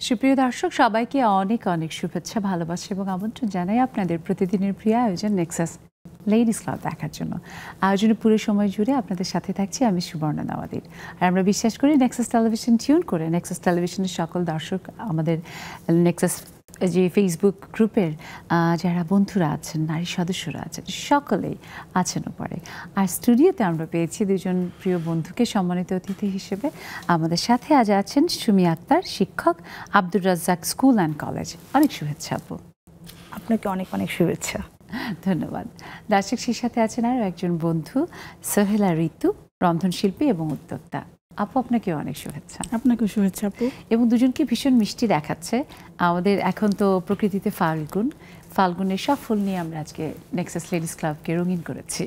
সুপ্রিয় দর্শক সবাইকে অনেক অনেক শুভেচ্ছা ভালোবাসা এবং আমন্ত্রণ জানাই আপনাদের প্রতিদিনের প্রিয় আয়োজন নেক্সাস লেডিস ক্লাব দেখার জন্য। আয়োজনের পুরো সময় জুড়ে আপনাদের সাথে থাকছি আমি সুবর্ণা নওয়াদির। আর আমরা বিশ্বাস করি নেক্সাস টেলিভিশন টিউন করে নেক্সাস টেলিভিশনের সকল দর্শক আমাদের নেক্সাস যে ফেসবুক গ্রুপের যারা বন্ধুরা আছেন, নারী সদস্যরা আছেন, সকলেই আছেন ওপরে। আর স্টুডিওতে আমরা পেয়েছি দুজন প্রিয় বন্ধুকে সম্মানিত অতিথি হিসেবে। আমাদের সাথে আজ আছেন সুমি আক্তার, শিক্ষক, Abdur Razzak school and college. অনেক শুভেচ্ছা আপু। আপনাকে অনেক অনেক শুভেচ্ছা। ধন্যবাদ। দর্শক সেই সাথে আছেন আরও একজন বন্ধু, সোহেলা ঋতু, রন্ধনশিল্পী এবং উদ্যোক্তা। আপু আপনাকেও অনেক শুভেচ্ছা। আপনাকেও শুভেচ্ছা আপু। এবং দুজনকে ভীষণ মিষ্টি দেখাচ্ছে। আমাদের এখন তো প্রকৃতিতে ফাল্গুনের সব ফুল নিয়ে আমরা আজকে নেক্সাস লেডিস ক্লাবকে রঙিন করেছি,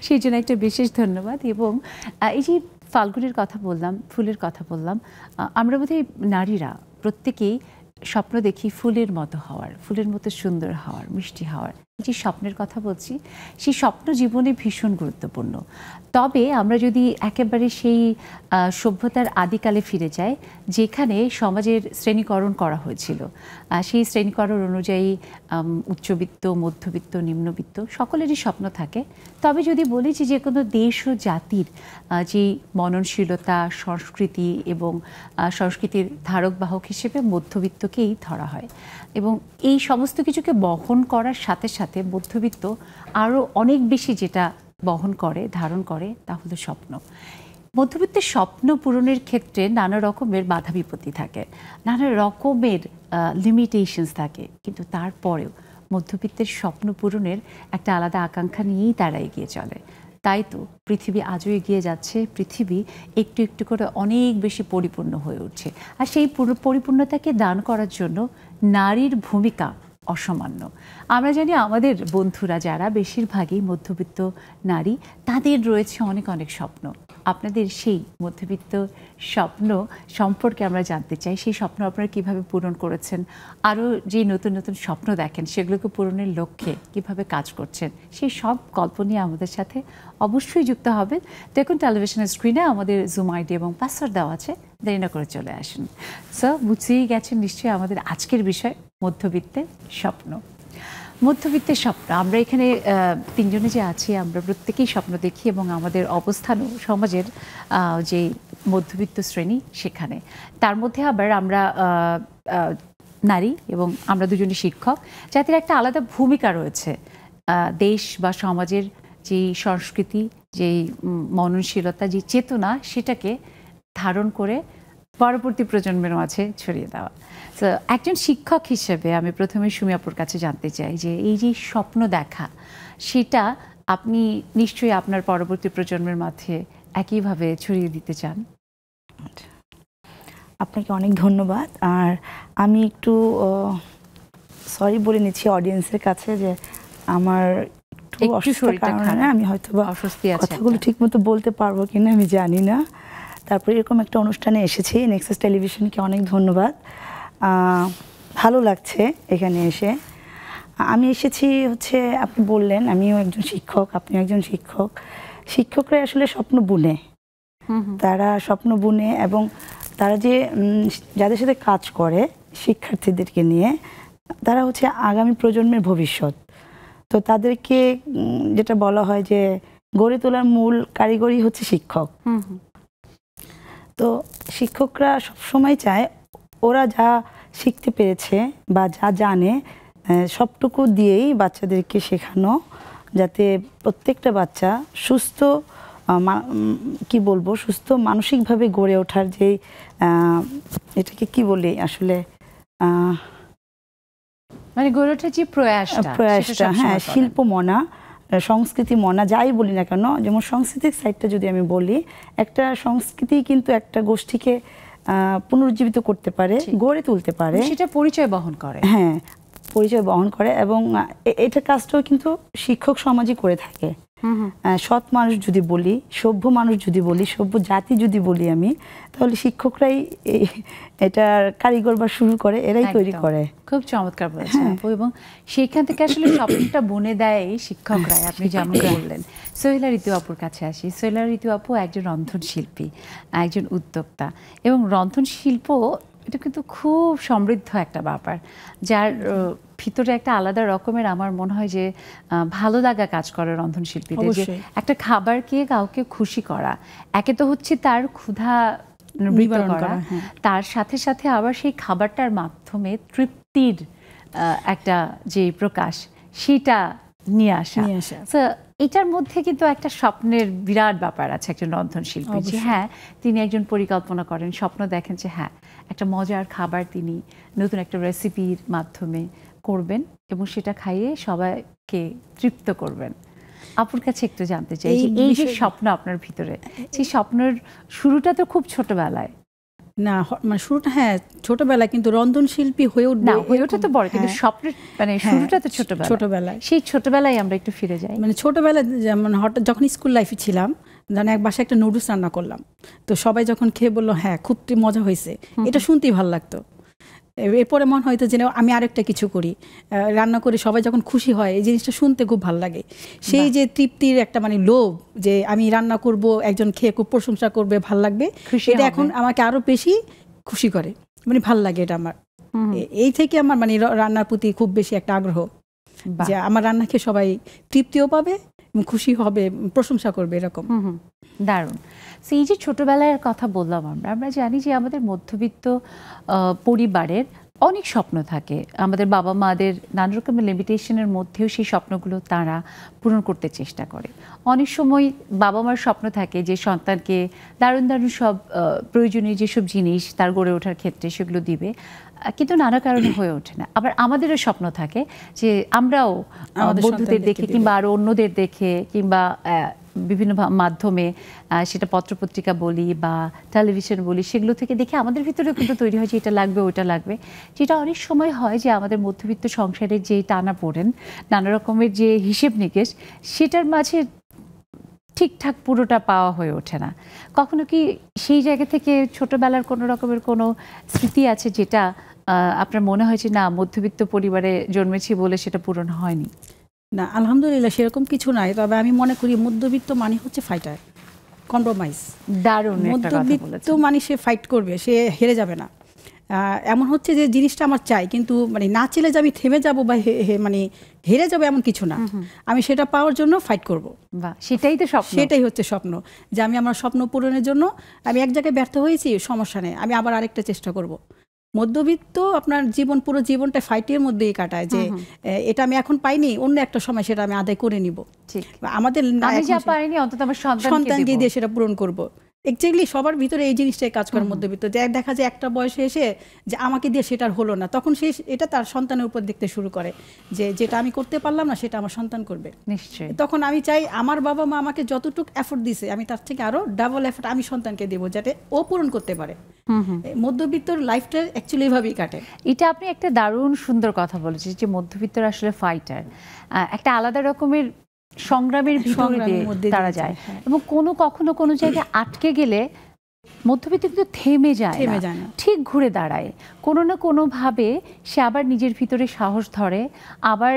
সেই জন্য একটা বিশেষ ধন্যবাদ। এবং এই যে ফাল্গুনের কথা বললাম, ফুলের কথা বললাম, আমরা বোধহয় নারীরা প্রত্যেকেই স্বপ্ন দেখি ফুলের মতো হওয়ার, ফুলের মতো সুন্দর হওয়ার, মিষ্টি হওয়ার। যে স্বপ্নের কথা বলছি, সেই স্বপ্ন জীবনে ভীষণ গুরুত্বপূর্ণ। তবে আমরা যদি একেবারে সেই সভ্যতার আদিকালে ফিরে যাই, যেখানে সমাজের শ্রেণীকরণ করা হয়েছিল, সেই শ্রেণীকরণ অনুযায়ী উচ্চবিত্ত, মধ্যবিত্ত, নিম্নবিত্ত সকলেরই স্বপ্ন থাকে। তবে যদি বলি যে কোনো দেশ ও জাতির যে মননশীলতা, সংস্কৃতি এবং সংস্কৃতির ধারক বাহক হিসেবে মধ্যবিত্তকেই ধরা হয়। এবং এই সমস্ত কিছুকে বহন করার সাথে সাথে মধ্যবিত্ত আরও অনেক বেশি যেটা বহন করে, ধারণ করে, তা হলো স্বপ্ন। মধ্যবিত্তের স্বপ্ন পূরণের ক্ষেত্রে নানা রকমের বাধা বিপত্তি থাকে, নানা রকমের লিমিটেশনস থাকে, কিন্তু তারপরেও মধ্যবিত্তের স্বপ্ন পূরণের একটা আলাদা আকাঙ্ক্ষা নিয়েই তারা এগিয়ে চলে। তাই তো পৃথিবী আজও এগিয়ে যাচ্ছে, পৃথিবী একটু একটু করে অনেক বেশি পরিপূর্ণ হয়ে উঠছে। আর সেই পরিপূর্ণতাকে দান করার জন্য নারীর ভূমিকা অসামান্য। আমরা জানি আমাদের বন্ধুরা যারা বেশিরভাগই মধ্যবিত্ত নারী, তাদের রয়েছে অনেক অনেক স্বপ্ন। আপনাদের সেই মধ্যবিত্ত স্বপ্ন সম্পর্কে আমরা জানতে চাই। সেই স্বপ্ন আপনারা কীভাবে পূরণ করেছেন, আরও যে নতুন নতুন স্বপ্ন দেখেন সেগুলোকে পূরণের লক্ষ্যে কীভাবে কাজ করছেন, সেই সব গল্প নিয়ে আমাদের সাথে অবশ্যই যুক্ত হবেন। দেখুন টেলিভিশনের স্ক্রিনে আমাদের জুম আইডি এবং পাসওয়ার্ড দেওয়া আছে, দেরি না করে চলে আসুন। স্যার বুঝতেই গেছেন নিশ্চয়ই আমাদের আজকের বিষয় মধ্যবিত্তের স্বপ্ন। মধ্যবিত্তের স্বপ্ন, আমরা এখানে তিনজনে যে আছি, আমরা প্রত্যেকেই স্বপ্ন দেখি এবং আমাদের অবস্থানও সমাজের যে মধ্যবিত্ত শ্রেণী সেখানে। তার মধ্যে আবার আমরা নারী এবং আমরা দুজনই শিক্ষক, যাদের একটা আলাদা ভূমিকা রয়েছে দেশ বা সমাজের যেই সংস্কৃতি, যেই মননশীলতা, যে চেতনা, সেটাকে ধারণ করে পরবর্তী প্রজন্মের মাঝে ছড়িয়ে দেওয়া। তো একজন শিক্ষক হিসেবে আমি প্রথমে সুমি আপুর কাছে জানতে চাই যে এই যে স্বপ্ন দেখা, সেটা আপনি নিশ্চয়ই আপনার পরবর্তী প্রজন্মের মাঝে একইভাবে ছড়িয়ে দিতে চান। আপনাকে অনেক ধন্যবাদ। আর আমি একটু সরি বলে নিচ্ছি অডিয়েন্সের কাছে যে আমার একটু অসুস্থতার কারণে আমি হয়তো কথাগুলো ঠিকমতো বলতে পারবো কিনা আমি জানি না। তারপরে এরকম একটা অনুষ্ঠানে এসেছি, নেক্সাস টেলিভিশনকে অনেক ধন্যবাদ। ভালো লাগছে এখানে এসে। আমি এসেছি হচ্ছে, আপনি বললেন আমিও একজন শিক্ষক, আপনি একজন শিক্ষক। শিক্ষকরা আসলে স্বপ্ন বুনে, তারা স্বপ্ন বুনে এবং তারা যে যাদের সাথে কাজ করে শিক্ষার্থীদেরকে নিয়ে, তারা হচ্ছে আগামী প্রজন্মের ভবিষ্যৎ। তো তাদেরকে যেটা বলা হয় যে গড়ে তোলার মূল কারিগরই হচ্ছে শিক্ষক। তো শিক্ষকরা সবসময় চায় ওরা যা শিখতে পেরেছে বা যা জানে সবটুকু দিয়েই বাচ্চাদেরকে শেখানো, যাতে প্রত্যেকটা বাচ্চা সুস্থ, কি বলবো, সুস্থ মানসিকভাবে গড়ে ওঠার যে এটাকে কি বলি আসলে, মানে গড়ে ওঠার যে প্রয়াসটা, হ্যাঁ, শিল্পমনা, সংস্কৃতি মনা, যাই বলি না কেন। যেমন সংস্কৃতির সাইডটা যদি আমি বলি, একটা সংস্কৃতি কিন্তু একটা গোষ্ঠীকে পুনরুজ্জীবিত করতে পারে, গড়ে তুলতে পারে, সেটা পরিচয় বহন করে। হ্যাঁ, পরিচয় বহন করে। এবং এটা কাজটাও কিন্তু শিক্ষক সমাজই করে থাকে। সৎ মানুষ যদি বলি, সভ্য মানুষ যদি বলি, সভ্য জাতি যদি বলি আমি, তাহলে শিক্ষকরাই এটার কারিগর বা শুরু করে, এরাই তৈরি করে। খুব চমৎকার বলেছেন আপু। এবং সেইখান থেকে আসলে স্বপ্নটা বনে দেয় শিক্ষকরা, আপনি যেমন বললেন। সোহেলা ঋতু আপুর কাছে আসি। সোহেলা ঋতু আপু একজন রন্ধনশিল্পী, একজন উদ্যোক্তা, এবং রন্ধনশিল্প এটা কিন্তু খুব সমৃদ্ধ একটা ব্যাপার, যার ভিতরে একটা আলাদা রকমের আমার মনে হয় যে ভালো লাগা কাজ করে রন্ধনশিল্পীদের, যে একটা খাবারকে কাউকে খুশি করা, একে তো হচ্ছে তার ক্ষুধা নিবারণ করা, তার সাথে সাথে আবার সেই খাবারটার মাধ্যমে তৃপ্তির একটা যে প্রকাশ সেটা নিয়ে আসা। এটার মধ্যে কিন্তু একটা স্বপ্নের বিরাট ব্যাপার আছে একজন রন্ধনশিল্পী, যে হ্যাঁ তিনি একজন পরিকল্পনা করেন, স্বপ্ন দেখেন যে হ্যাঁ একটা মজার খাবার তিনি নতুন একটা রেসিপির মাধ্যমে করবেন এবং সেটা খাইয়ে সবাইকে তৃপ্ত করবেন। আপুর কাছে একটু জানতে চাই যে এই যে স্বপ্ন আপনার ভিতরে, সেই স্বপ্নের শুরুটা তো খুব ছোটবেলায় না, মানে শুরুটা হ্যাঁ ছোটবেলায়, কিন্তু রন্ধনশিল্পী হয়ে উঠবে হয়ে ওঠা তো বড়, কিন্তু স্বপ্নের মানে শুরুটা তো ছোটবেলায়। সেই ছোটবেলায় আমরা একটু ফিরে যাই। মানে ছোটবেলায় যেমন হঠাৎ যখন স্কুল লাইফে ছিলাম, যেন এক বাসায় একটা নুডলস রান্না করলাম, তো সবাই যখন খেয়ে বললো হ্যাঁ খুব মজা হয়েছে, এটা শুনতেই ভালো লাগতো। এরপরে মনে হয়তো যে আমি আরেকটা কিছু করি, রান্না করে সবাই যখন খুশি হয়, এই জিনিসটা শুনতে খুব ভালো লাগে। সেই যে তৃপ্তির একটা মানে লোভ, যে আমি রান্না করব, একজন খেয়ে খুব প্রশংসা করবে, ভাল লাগবে, এটা এখন আমাকে আরো বেশি খুশি করে, মানে ভাল লাগে এটা আমার। এই থেকে আমার মানে রান্নার প্রতি খুব বেশি একটা আগ্রহ, যে আমার রান্না খেয়ে সবাই তৃপ্তিও পাবে, খুশি হবে, প্রশংসা করবে, এরকম। দারুণ। এই যে ছোটবেলার কথা বললাম, আমরা জানি যে আমাদের মধ্যবিত্ত পরিবারের অনেক স্বপ্ন থাকে, আমাদের বাবা মাদের নানা রকমের লিমিটেশনের মধ্যেও সেই স্বপ্নগুলো তারা পূরণ করতে চেষ্টা করে। অনেক সময় বাবা মার স্বপ্ন থাকে যে সন্তানকে দারুণ দারুণ সব প্রয়োজনীয় যেসব জিনিস তার গড়ে ওঠার ক্ষেত্রে সেগুলো দিবে, কিন্তু নানা কারণে হয়ে ওঠে না। আবার আমাদেরও স্বপ্ন থাকে যে আমরাও বন্ধুদের দেখে কিংবা আরও অন্যদের দেখে কিংবা বিভিন্ন মাধ্যমে, সেটা পত্রপত্রিকা বলি বা টেলিভিশন বলি, সেগুলো থেকে দেখে আমাদের ভিতরেও কিন্তু তৈরি হয় যে এটা লাগবে ওটা লাগবে, যেটা অনেক সময় হয় যে আমাদের মধ্যবিত্ত সংসারের যে টানা পড়েন, নানা রকমের যে হিসেব নিকেশ, সেটার মাঝে ঠিকঠাক পুরোটা পাওয়া হয়ে ওঠে না। কখনো কি সেই জায়গা থেকে ছোটবেলার কোনো রকমের কোনো স্মৃতি আছে যেটা আপনার মনে হয় যে না, মধ্যবিত্ত পরিবারে জন্মেছি বলে সেটা পূরণ হয়নি? না, আলহামদুলিল্লাহ সেরকম কিছু নাই। তবে আমি মনে করি মধ্যবিত্ত মানে হচ্ছে ফাইটার, কম্প্রোমাইজ। দারুণ। মধ্যবিত্ত মানে সে ফাইট করবে, সে হেরে যাবে না। এমন হচ্ছে যে জিনিসটা আমার চাই, কিন্তু মানে না চেলে যে আমি থেমে যাব বা মানে হেরে যাবো এমন কিছু না, আমি সেটা পাওয়ার জন্য ফাইট করব। সেটাই তো স্বপ্ন, সেটাই হচ্ছে স্বপ্ন, যে আমি আমার স্বপ্ন পূরণের জন্য আমি এক জায়গায় ব্যর্থ হয়েছি, সমস্যা নেই, আমি আবার আরেকটা চেষ্টা করব। মধ্যবিত্ত আপনার জীবন, পুরো জীবনটা ফাইটের মধ্যেই কাটায়, যে এটা আমি এখন পাইনি, অন্য একটা সময় সেটা আমি আদায় করে নিব। আমাদের সন্তানকে দিয়ে সেটা পূরণ করব। এক্স্যাক্টলি সবার ভিতরে এই জিনিসটাই কাজ করে মধ্যবিত্ত, যে দেখা যায় একটা বয়সে এসে যে আমাকে দিয়ে সেটা হলো না, তখন সে এটা তার সন্তানের উপর দেখতে শুরু করে, যে যেটা আমি করতে পারলাম না সেটা আমার সন্তান করবে। নিশ্চয়ই। তখন আমি চাই আমার বাবা মা আমাকে যতটুকু এফোর্ট দিছে, আমি তার থেকে আরো ডাবল এফোর্ট আমি সন্তানকে দেবো, যাতে ও পূরণ করতে পারে। মধ্যবিত্তর লাইফটা অ্যাকচুয়ালি এভাবেই কাটে। এটা আপনি একটা দারুণ সুন্দর কথা বলেছেন, যে মধ্যবিত্তর আসলে ফাইটার, একটা আলাদা রকমের সংগ্রামের ভিতরে তারা যায়, এবং কখনো কোনো জায়গায় আটকে গেলে মধ্যবিত্ত কিন্তু থেমে যায় না, ঠিক ঘুরে দাঁড়ায়, কোনো না কোনোভাবে সে আবার নিজের ভিতরে সাহস ধরে, আবার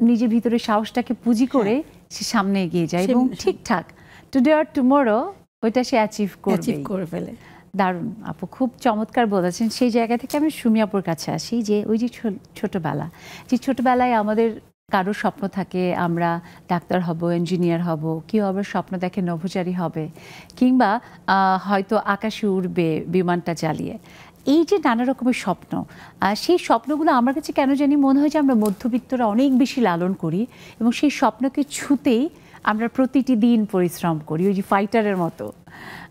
নিজের ভিতরে সাহসটাকে পুঁজি করে সে সামনে এগিয়ে যায়, এবং ঠিকঠাক টুডে আর টুমরো ওইটা সে অ্যাচিভ করে ফেলে। দারুণ আপু, খুব চমৎকার বলেছেন। সেই জায়গা থেকে আমি সুমি আপুর কাছে আসি, যে ওই যে ছোটবেলায় আমাদের কারো স্বপ্ন থাকে আমরা ডাক্তার হব, ইঞ্জিনিয়ার হব, কেউ আবার স্বপ্ন দেখে নভোচারী হবে, কিংবা হয়তো আকাশে উড়বে বিমানটা চালিয়ে। এই যে নানা রকমের স্বপ্ন, সেই স্বপ্নগুলো আমার কাছে কেন জানি মনে হয় যে আমরা মধ্যবিত্তরা অনেক বেশি লালন করি, এবং সেই স্বপ্নকে ছুতেই আমরা প্রতিটি দিন পরিশ্রম করি, ওই যে ফাইটারের মতো।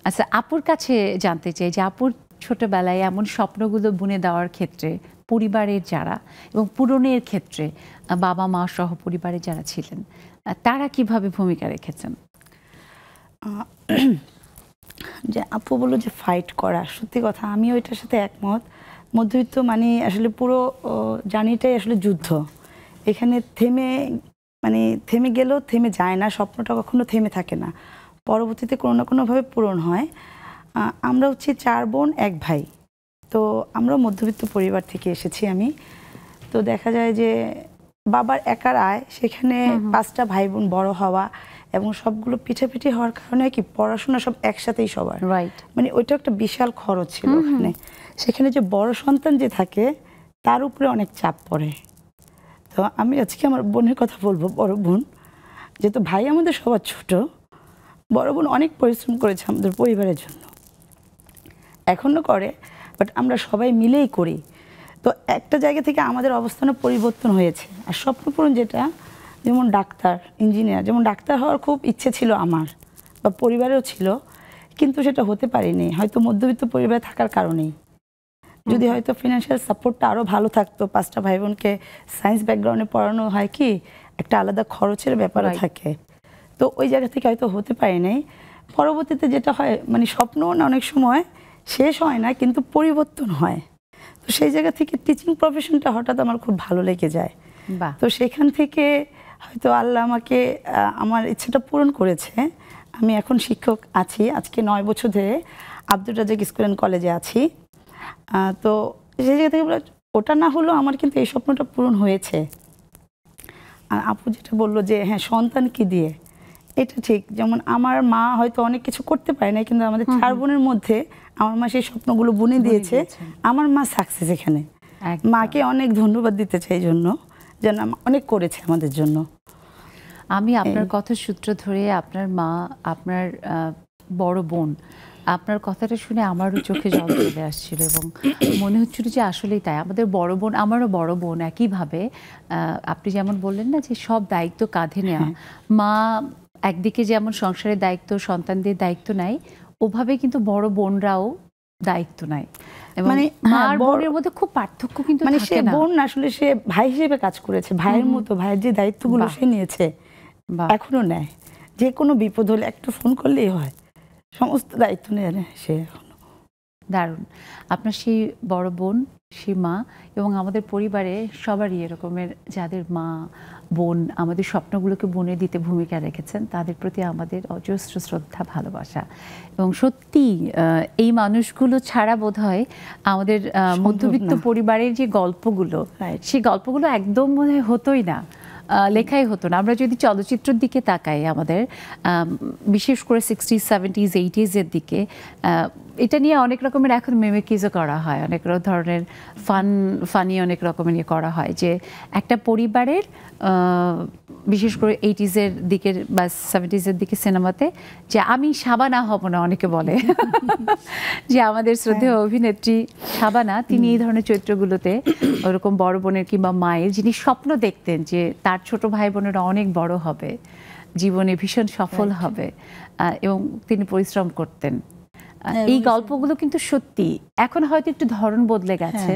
আচ্ছা, আপুর কাছে জানতে চাই যে আপুর ছোটবেলায় এমন স্বপ্নগুলো বুনে দেওয়ার ক্ষেত্রে পরিবারের যারা, এবং পূরণের ক্ষেত্রে বাবা মা সহ পরিবারে যারা ছিলেন, তারা কিভাবে ভূমিকা রেখেছেন? যে আপু বললো যে ফাইট করা, সত্যি কথা, আমিও এটার সাথে একমত। মধ্যবিত্ত মানে আসলে পুরো জার্নিটাই আসলে যুদ্ধ। এখানে থেমে গেলেও থেমে যায় না, স্বপ্নটা কখনো থেমে থাকে না, পরবর্তীতে কোনো না কোনোভাবে পূরণ হয়। আমরা হচ্ছে 4 বোন 1 ভাই, তো আমরা মধ্যবিত্ত পরিবার থেকে এসেছি আমি। তো দেখা যায় যে বাবার একার আয়, সেখানে 5টা ভাই বোন বড় হওয়া, এবং সবগুলো পিঠাপিঠি হওয়ার কারণে কি পড়াশোনা সব একসাথেই সবার, রাইট, মানে ওইটা একটা বিশাল খরচ ছিল ওখানে। সেখানে যে বড় সন্তান যে থাকে তার উপরে অনেক চাপ পড়ে। তো আমি আজকে আমার বোনের কথা বলবো, বড় বোন, যেহেতু ভাই আমাদের সবার ছোট, বড় বোন অনেক পরিশ্রম করেছে আমাদের পরিবারের জন্য, এখনও করে, বাট আমরা সবাই মিলেই করি। তো একটা জায়গা থেকে আমাদের অবস্থানের পরিবর্তন হয়েছে। আর স্বপ্নপূরণ যেটা, যেমন ডাক্তার, ইঞ্জিনিয়ার, যেমন ডাক্তার হওয়ার খুব ইচ্ছে ছিল আমার বা পরিবারেও ছিল, কিন্তু সেটা হতে পারিনি, হয়তো মধ্যবিত্ত পরিবারে থাকার কারণেই। যদি হয়তো ফিনান্সিয়াল সাপোর্টটা আরও ভালো থাকতো, 5টা ভাই বোনকে সায়েন্স ব্যাকগ্রাউন্ডে পড়ানো হয় কি একটা আলাদা খরচের ব্যাপারও থাকে, তো ওই জায়গা থেকে হয়তো হতে পারিনি। পরবর্তীতে যেটা হয়, মানে স্বপ্নও না অনেক সময় শেষ হয় না, কিন্তু পরিবর্তন হয়। তো সেই জায়গা থেকে টিচিং প্রফেশনটা হঠাৎ আমার খুব ভালো লেগে যায়। তো সেখান থেকে হয়তো আল্লাহ আমাকে আমার ইচ্ছেটা পূরণ করেছে। আমি এখন শিক্ষক আছি, আজকে 9 বছর ধরে আব্দুর রাজ্জাক স্কুল অ্যান্ড কলেজে আছি। তো সেই জায়গা থেকে ওটা না হলেও আমার কিন্তু এই স্বপ্নটা পূরণ হয়েছে। আর আপু যেটা বললো যে হ্যাঁ সন্তান কি দিয়ে, এটা ঠিক। যেমন আমার মা হয়তো অনেক কিছু করতে পারে না, কিন্তু আমাদের 4 বোনের মধ্যে আমার মা সেই স্বপ্নগুলো বুনে দিয়েছে। আমার মা সাকসেস এখানে, মাকে অনেক ধন্যবাদ দিতে চাই জন্য, যেন অনেক করেছে আমাদের জন্য। আমি আপনার কথার সূত্র ধরে, আপনার মা, আপনার বড় বোন, আপনার কথাটা শুনে আমারও চোখে জল চলে আসছিল এবং মনে হচ্ছিল যে আসলেই তাই। আমাদের বড় বোন, আমারও বড় বোন একইভাবে, আপনি যেমন বললেন না যে সব দায়িত্ব কাঁধে নেওয়া, মা একদিকে যেমন সংসারের দায়িত্ব, সন্তানদের দায়িত্ব নেয়, ওভাবে কিন্তু বড় বোনরাও দায়িত্ব নেয়। মানে মার বোনের মধ্যে খুব পার্থক্য কিন্তু মানে সে বোন আসলে সে ভাই হিসেবে কাজ করেছে, ভাইয়ের মতো ভাইয়ের যে দায়িত্বগুলো সে নিয়েছে এখনো নেয়। যে কোনো বিপদ হলে একটু ফোন করলেই হয়, সমস্ত দায়িত্ব নেয় সে এখনো। দারুণ। আপনার সেই বড় বোন, সেই মা এবং আমাদের পরিবারে সবারই এরকমের যাদের মা বোন আমাদের স্বপ্নগুলোকে বুনে দিতে ভূমিকা রেখেছেন, তাদের প্রতি আমাদের অজস্র শ্রদ্ধা, ভালোবাসা। এবং সত্যি এই মানুষগুলো ছাড়া বোধহয় আমাদের মধ্যবিত্ত পরিবারের যে গল্পগুলো, সেই গল্পগুলো একদম মনে হয় হতোই না, লেখাই হতো না। আমরা যদি চলচ্চিত্রের দিকে তাকাই, আমাদের বিশেষ করে 60s, 70s, 80s-এর দিকে, এটা নিয়ে অনেক রকমের এখন মেমিকিজও করা হয়, অনেক ধরনের ফানি অনেক রকমের নিয়ে করা হয়, যে একটা পরিবারের বিশেষ করে 80s-এর দিকের বা 70s-এর দিকে সিনেমাতে, যে আমি শাবানা হব না, অনেকে বলে যে আমাদের শ্রদ্ধেয় অভিনেত্রী শাবানা, তিনি এই ধরনের চরিত্রগুলোতে ওরকম বড় বোনের কিংবা মায়ের, যিনি স্বপ্ন দেখতেন যে তার ছোট ভাই বোনেরা অনেক বড় হবে, জীবনে ভীষণ সফল হবে, এবং তিনি পরিশ্রম করতেন। এই গল্পগুলো কিন্তু সত্যি। এখন হয়তো একটু ধরন বদলে গেছে,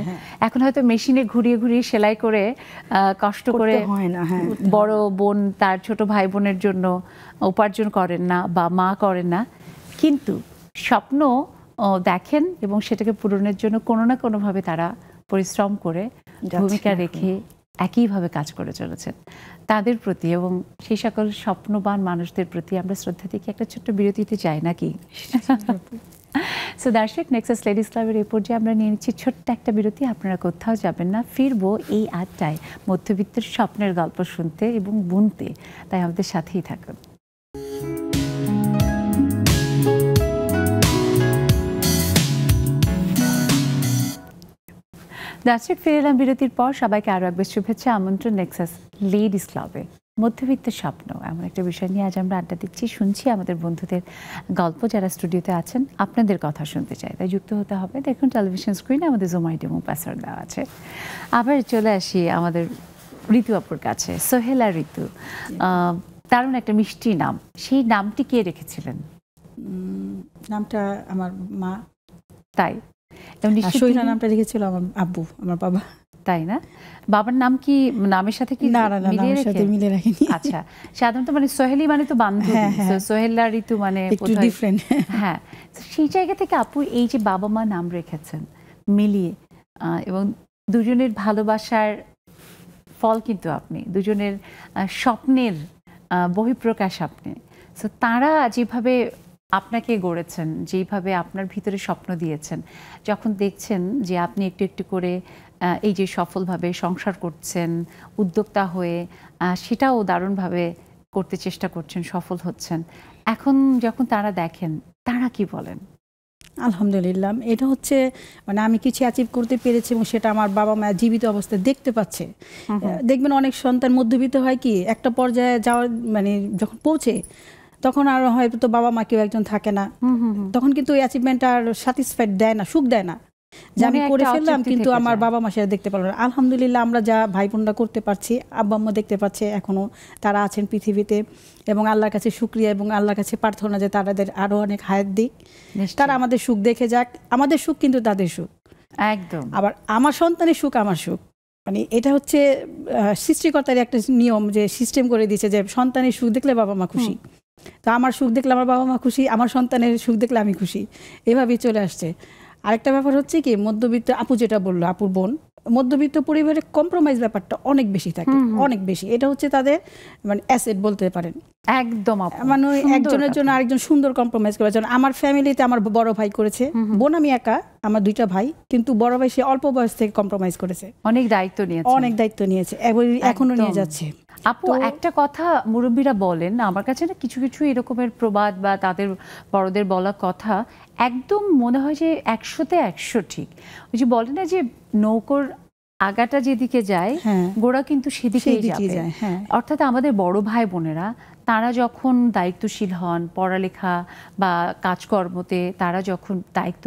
এখন হয়তো মেশিনে ঘুরিয়ে ঘুরিয়ে সেলাই করে কষ্ট করে বড় বোন তার ছোট ভাই বোনের জন্য উপার্জন করেন না বা মা করেন না, কিন্তু স্বপ্ন দেখেন এবং সেটাকে পূরণের জন্য কোনো না কোনোভাবে তারা পরিশ্রম করে ভূমিকা রেখে একইভাবে কাজ করে চলেছেন। তাদের প্রতি এবং সেই সকল স্বপ্নবান মানুষদের প্রতি আমরা শ্রদ্ধা থেকে একটা ছোট্ট বিরতিতে চাই নাকি? সো দর্শক, নেক্সাস লেডিস ক্লাবের এই পর্যায়ে আমরা নিয়ে নিচ্ছি ছোট্ট একটা বিরতি। আপনারা কোথাও যাবেন না, ফিরবো এই আড্ডায় মধ্যবিত্তের স্বপ্নের গল্প শুনতে এবং বুনতে, তাই আমাদের সাথেই থাকুন। দর্শক, ফিরে এলাম বিরতির পর। সবাইকে আরও একবার শুভেচ্ছা, আমন্ত্রণ নেক্সাস লেডিস ক্লাবে। মধ্যবিত্তের স্বপ্ন এমন একটা বিষয় নিয়ে আজ আমরা আড্ডা দিচ্ছি, শুনছি আমাদের বন্ধুদের গল্প, যারা স্টুডিওতে আছেন আপনাদের কথা শুনতে চাই, তাই যুক্ত হতে হবে। দেখুন টেলিভিশন স্ক্রিনে আমাদের জুম আইডি এবং পাসওয়ার্ড দেওয়া আছে। আবার চলে আসি আমাদের ঋতু আপুর কাছে। সোহেলা ঋতু, দারুণ একটা মিষ্টি নাম, সেই নামটি কে রেখেছিলেন? নামটা আমার মা। তাই? সোহেলা নামটা রেখেছিল আমার আব্বু, আমার বাবা। তাই না? বাবার নাম কি নামের সাথে কি মিলে রাখেনি? আচ্ছা, সাধারণত মানে সোহেলি মানে তো বান্ধবী, সোহেলা ঋতু মানে একটু ডিফারেন্ট। হ্যাঁ, সেই জায়গা থেকে আপু এই যে বাবা মা নাম রেখেছেন মিলিয়ে, এবং দুজনের ভালোবাসার ফল কিন্তু আপনি, দুজনের স্বপ্নের বহিঃপ্রকাশ আপনি। সো তারা যেভাবে আপনাকে গড়েছেন, যেইভাবে আপনার ভিতরে স্বপ্ন দিয়েছেন, যখন দেখছেন যে আপনি একটু একটু করে এই যে সফলভাবে সংসার করছেন, উদ্যোক্তা হয়ে, সেটাও দারুণভাবে করতে চেষ্টা করছেন, সফল হচ্ছেন, এখন যখন তারা দেখেন তারা কি বলেন? আলহামদুলিল্লাহ, এটা হচ্ছে মানে আমি কিছু অ্যাচিভ করতে পেরেছি এবং সেটা আমার বাবা মা জীবিত অবস্থায় দেখতে পাচ্ছে। দেখবেন অনেক সন্তান মধ্যবিত্ত হয় কি একটা পর্যায়ে যাওয়ার মানে যখন পৌঁছে তখন আর হয়তো বাবা মা কেউ একজন থাকে না, তখন কিন্তু ওই অ্যাচিভমেন্টটা আর স্যাটিসফাইড দেয় না, সুখ দেয় না যে আমি করে ফেললাম কিন্তু আমার বাবা মা সেটা দেখতে পারলো না। আলহামদুলিল্লাহ আমরা যা ভাই বোনরা করতে পারছি, আব্বা আম্মা দেখতে পাচ্ছে, এখনো তারা আছেন পৃথিবীতে এবং আল্লাহর কাছে শুকরিয়া এবং আল্লাহর কাছে প্রার্থনা যে তাদের আরো অনেক হায়াত দিক, তারা আমাদের সুখ দেখে যাক। আমাদের সুখ কিন্তু তাদের সুখ, একদম। আবার আমার সন্তানের সুখ আমার সুখ, মানে এটা হচ্ছে সৃষ্টিকর্তার একটা নিয়ম যে সিস্টেম করে দিয়েছে যে সন্তানের সুখ দেখলে বাবা মা খুশি, তো আমার সুখ দেখলে আমার বাবা মা খুশি, আমার সন্তানের সুখ দেখলে আমি খুশি, এভাবেই চলে আসছে। আরেকটা ব্যাপার হচ্ছে কি মধ্যবিত্ত আপু যেটা বললো, আপুর বোন, মধ্যবিত্ত পরিবারে কম্প্রোমাইজ ব্যাপারটা অনেক বেশি থাকে, অনেক বেশি। এটা হচ্ছে তাদের মানে অ্যাসেট বলতে পারেন। একদম, মানে একজনের জন্য আরেকজন সুন্দর কম্প্রোমাইজ করে। যেমন আমার ফ্যামিলিতে আমার বড় ভাই করেছে, বোন আমি একা, আমার 2টা ভাই, কিন্তু বড় ভাই সে অল্প বয়স থেকে কম্প্রোমাইজ করেছে, অনেক দায়িত্ব নিয়েছে, অনেক দায়িত্ব নিয়েছে, এখনো নিয়ে যাচ্ছে। আপু একটা কথা মুরব্বীরা বলেন, আমার কাছে না কিছু কিছু এরকমের প্রবাদ বা তাদের বড়দের বলা কথা একদম মনে হয় যে 100-তে 100 ঠিক। ওই যে বলে না যে নৌকোর আগাটা যেদিকে যায় গোড়া কিন্তু সেদিকেই যাবে। অর্থাৎ আমাদের বড় ভাই বোনেরা তারা যখন দায়িত্বশীল হন, পড়ালেখা বা কাজকর্মতে তারা যখন দায়িত্ব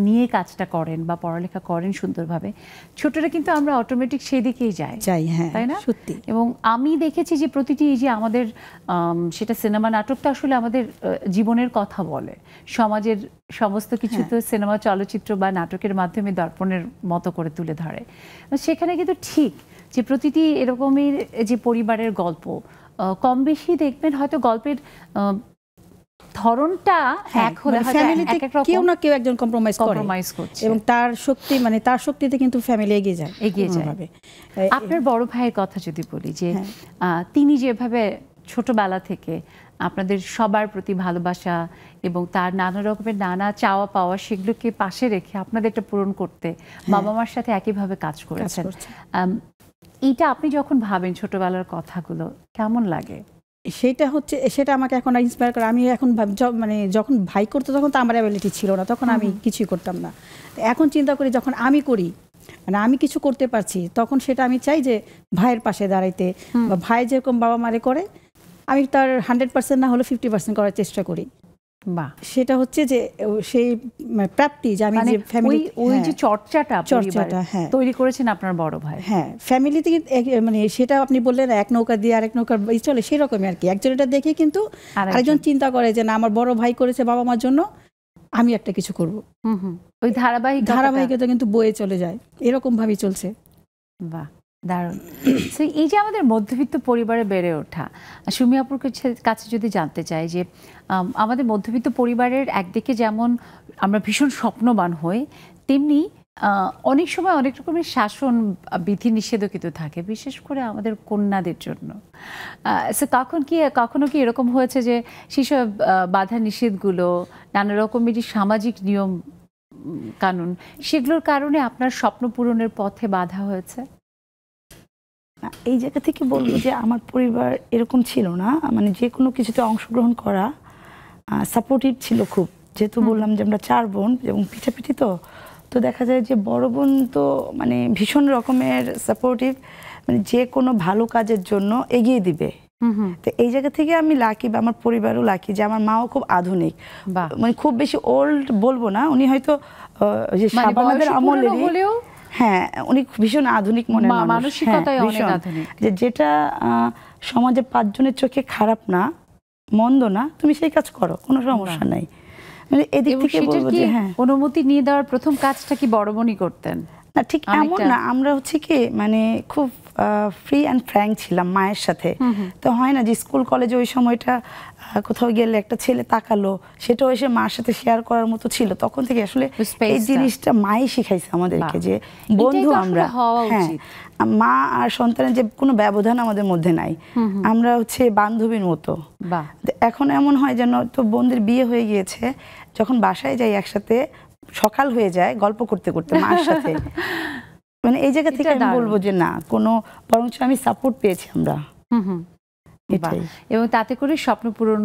নিয়ে কাজটা করেন বা পড়ালেখা করেন সুন্দরভাবে, ছোটরা কিন্তু আমরা অটোমেটিক সেদিকেই যাই, তাই না? সত্যি। এবং আমি দেখেছি যে প্রতিটি যে আমাদের সেটা সিনেমা নাটক তো আসলে আমাদের জীবনের কথা বলে, সমাজের সমস্ত কিছু তো সিনেমা চলচ্চিত্র বা নাটকের মাধ্যমে দর্পণের মতো করে তুলে ধরে। সেখানে কিন্তু ঠিক যে প্রতিটি এরকমই যে পরিবারের গল্প কম বেশি দেখবেন হয়তো গল্পের ধরনটা এক হলে ফ্যামিলিতে কেউ না কেউ একজন কম্প্রোমাইজ করছে এবং তার শক্তি মানে তার শক্তিতে কিন্তু ফ্যামিলি এগিয়ে যায়। আপনার বড় ভাইয়ের কথা যদি বলি যে তিনি যেভাবে ছোটবেলা থেকে আপনাদের সবার প্রতি ভালোবাসা এবং তার নানা রকমের নানা চাওয়া পাওয়া সেগুলোকে পাশে রেখে আপনাদেরটা পূরণ করতে বাবা মার সাথে একইভাবে কাজ করেছেন, এইটা আপনি যখন ভাবেন ছোটবেলার কথাগুলো কেমন লাগে? সেটা আমাকে এখন ইন্সপায়ার করে। আমি এখন মানে যখন ভাই করতো তখন তো আমার অ্যাবিলিটি ছিল না, তখন আমি কিছুই করতাম না। এখন চিন্তা করি যখন আমি করি, মানে আমি কিছু করতে পারছি, তখন সেটা আমি চাই যে ভাইয়ের পাশে দাঁড়াইতে, বা ভাই যেরকম বাবা মারে করে আমি তার 100% না হলে 50% করার চেষ্টা করি। সেটা হচ্ছে যে সেই প্রাপ্তি যে আমি যে ফ্যামিলি ওই যে চর্চাটা তৈরি করেছেন আপনার বড় ভাই। ফ্যামিলিতে মানে সেটা আপনি বললেন এক নৌকা দিয়ে আরেক নৌকা চলে, সেরকমই আর কি। একজন এটা দেখে কিন্তু আরেকজন চিন্তা করে যে না আমার বড় ভাই করেছে বাবা মার জন্য, আমি একটা কিছু করব। ওই ধারাবাহিকতা কিন্তু বয়ে চলে যায়, এরকম ভাবেই চলছে। বাহ, দারুণ। এই যে আমাদের মধ্যবিত্ত পরিবারে বেড়ে ওঠা, সুমি আপুর কাছে যদি জানতে চাই যে আমাদের মধ্যবিত্ত পরিবারের একদিকে যেমন আমরা ভীষণ স্বপ্নবান হই, তেমনি অনেক সময় অনেক রকমের শাসন বিধি নিষেধও কিন্তু থাকে, বিশেষ করে আমাদের কন্যাদের জন্য। কখনো কি এরকম হয়েছে যে সেসব বাধা নিষেধগুলো, নানা রকমের যে সামাজিক নিয়ম কানুন, সেগুলোর কারণে আপনার স্বপ্ন পূরণের পথে বাধা হয়েছে? এই জায়গা থেকে বলবো যে আমার পরিবার এরকম ছিল না, মানে যে কোনো কিছুতে অংশগ্রহণ করা সাপোর্টিভ ছিল খুব। যেহেতু বললাম যে আমরা 4 বোন এবং পিঠাপিঠি, তো দেখা যায় যে বড় বোন তো মানে ভীষণ রকমের সাপোর্টিভ, মানে যে কোনো ভালো কাজের জন্য এগিয়ে দিবে। তো এই জায়গা থেকে আমি লাকি, বা আমার পরিবারও লাকি যে আমার মাও খুব আধুনিক, মানে খুব বেশি ওল্ড বলবো না, উনি হয়তো যে শাবানাদের আমলেরই, উনি ভীষণ আধুনিক মনের মানুষ, যে যেটা সমাজে 5 জনের চোখে খারাপ না, মন্দ না, তুমি সেই কাজ করো, কোনো সমস্যা নাই। মানে এদিক থেকে বলবো যে অনুমতি নিয়ে দেওয়ার প্রথম কাজটা কি বড় বোনই করতেন? না, ঠিক এমন না, আমরা হচ্ছে কি মানে খুব ফ্রি অ্যান্ড ফ্র্যাঙ্ক ছিলাম মায়ের সাথে। তো হয় না যে স্কুল কলেজে ওই সময়টা কোথাও গেলে একটা ছেলে তাকালো, সেটাও এসে মার সাথে শেয়ার করার মতো ছিল। তখন থেকে আসলে এই জিনিসটা মাই শিখাইছে আমাদেরকে যে বন্ধু আমরা, মা আর সন্তানের যে কোনো ব্যবধান আমাদের মধ্যে নাই, আমরা হচ্ছে বান্ধবীর মতো। এখন এমন হয় যেন তো বোনদের বিয়ে হয়ে গিয়েছে, যখন বাসায় যাই একসাথে সকাল হয়ে যায় গল্প করতে করতে মার সাথে। মানে এই জায়গা থেকে আমি বলবো যে না, কোনো বরঞ্চ আমি সাপোর্ট পেয়েছি আমরা। এটাই। এবং তাতে করে স্বপ্ন পূরণ,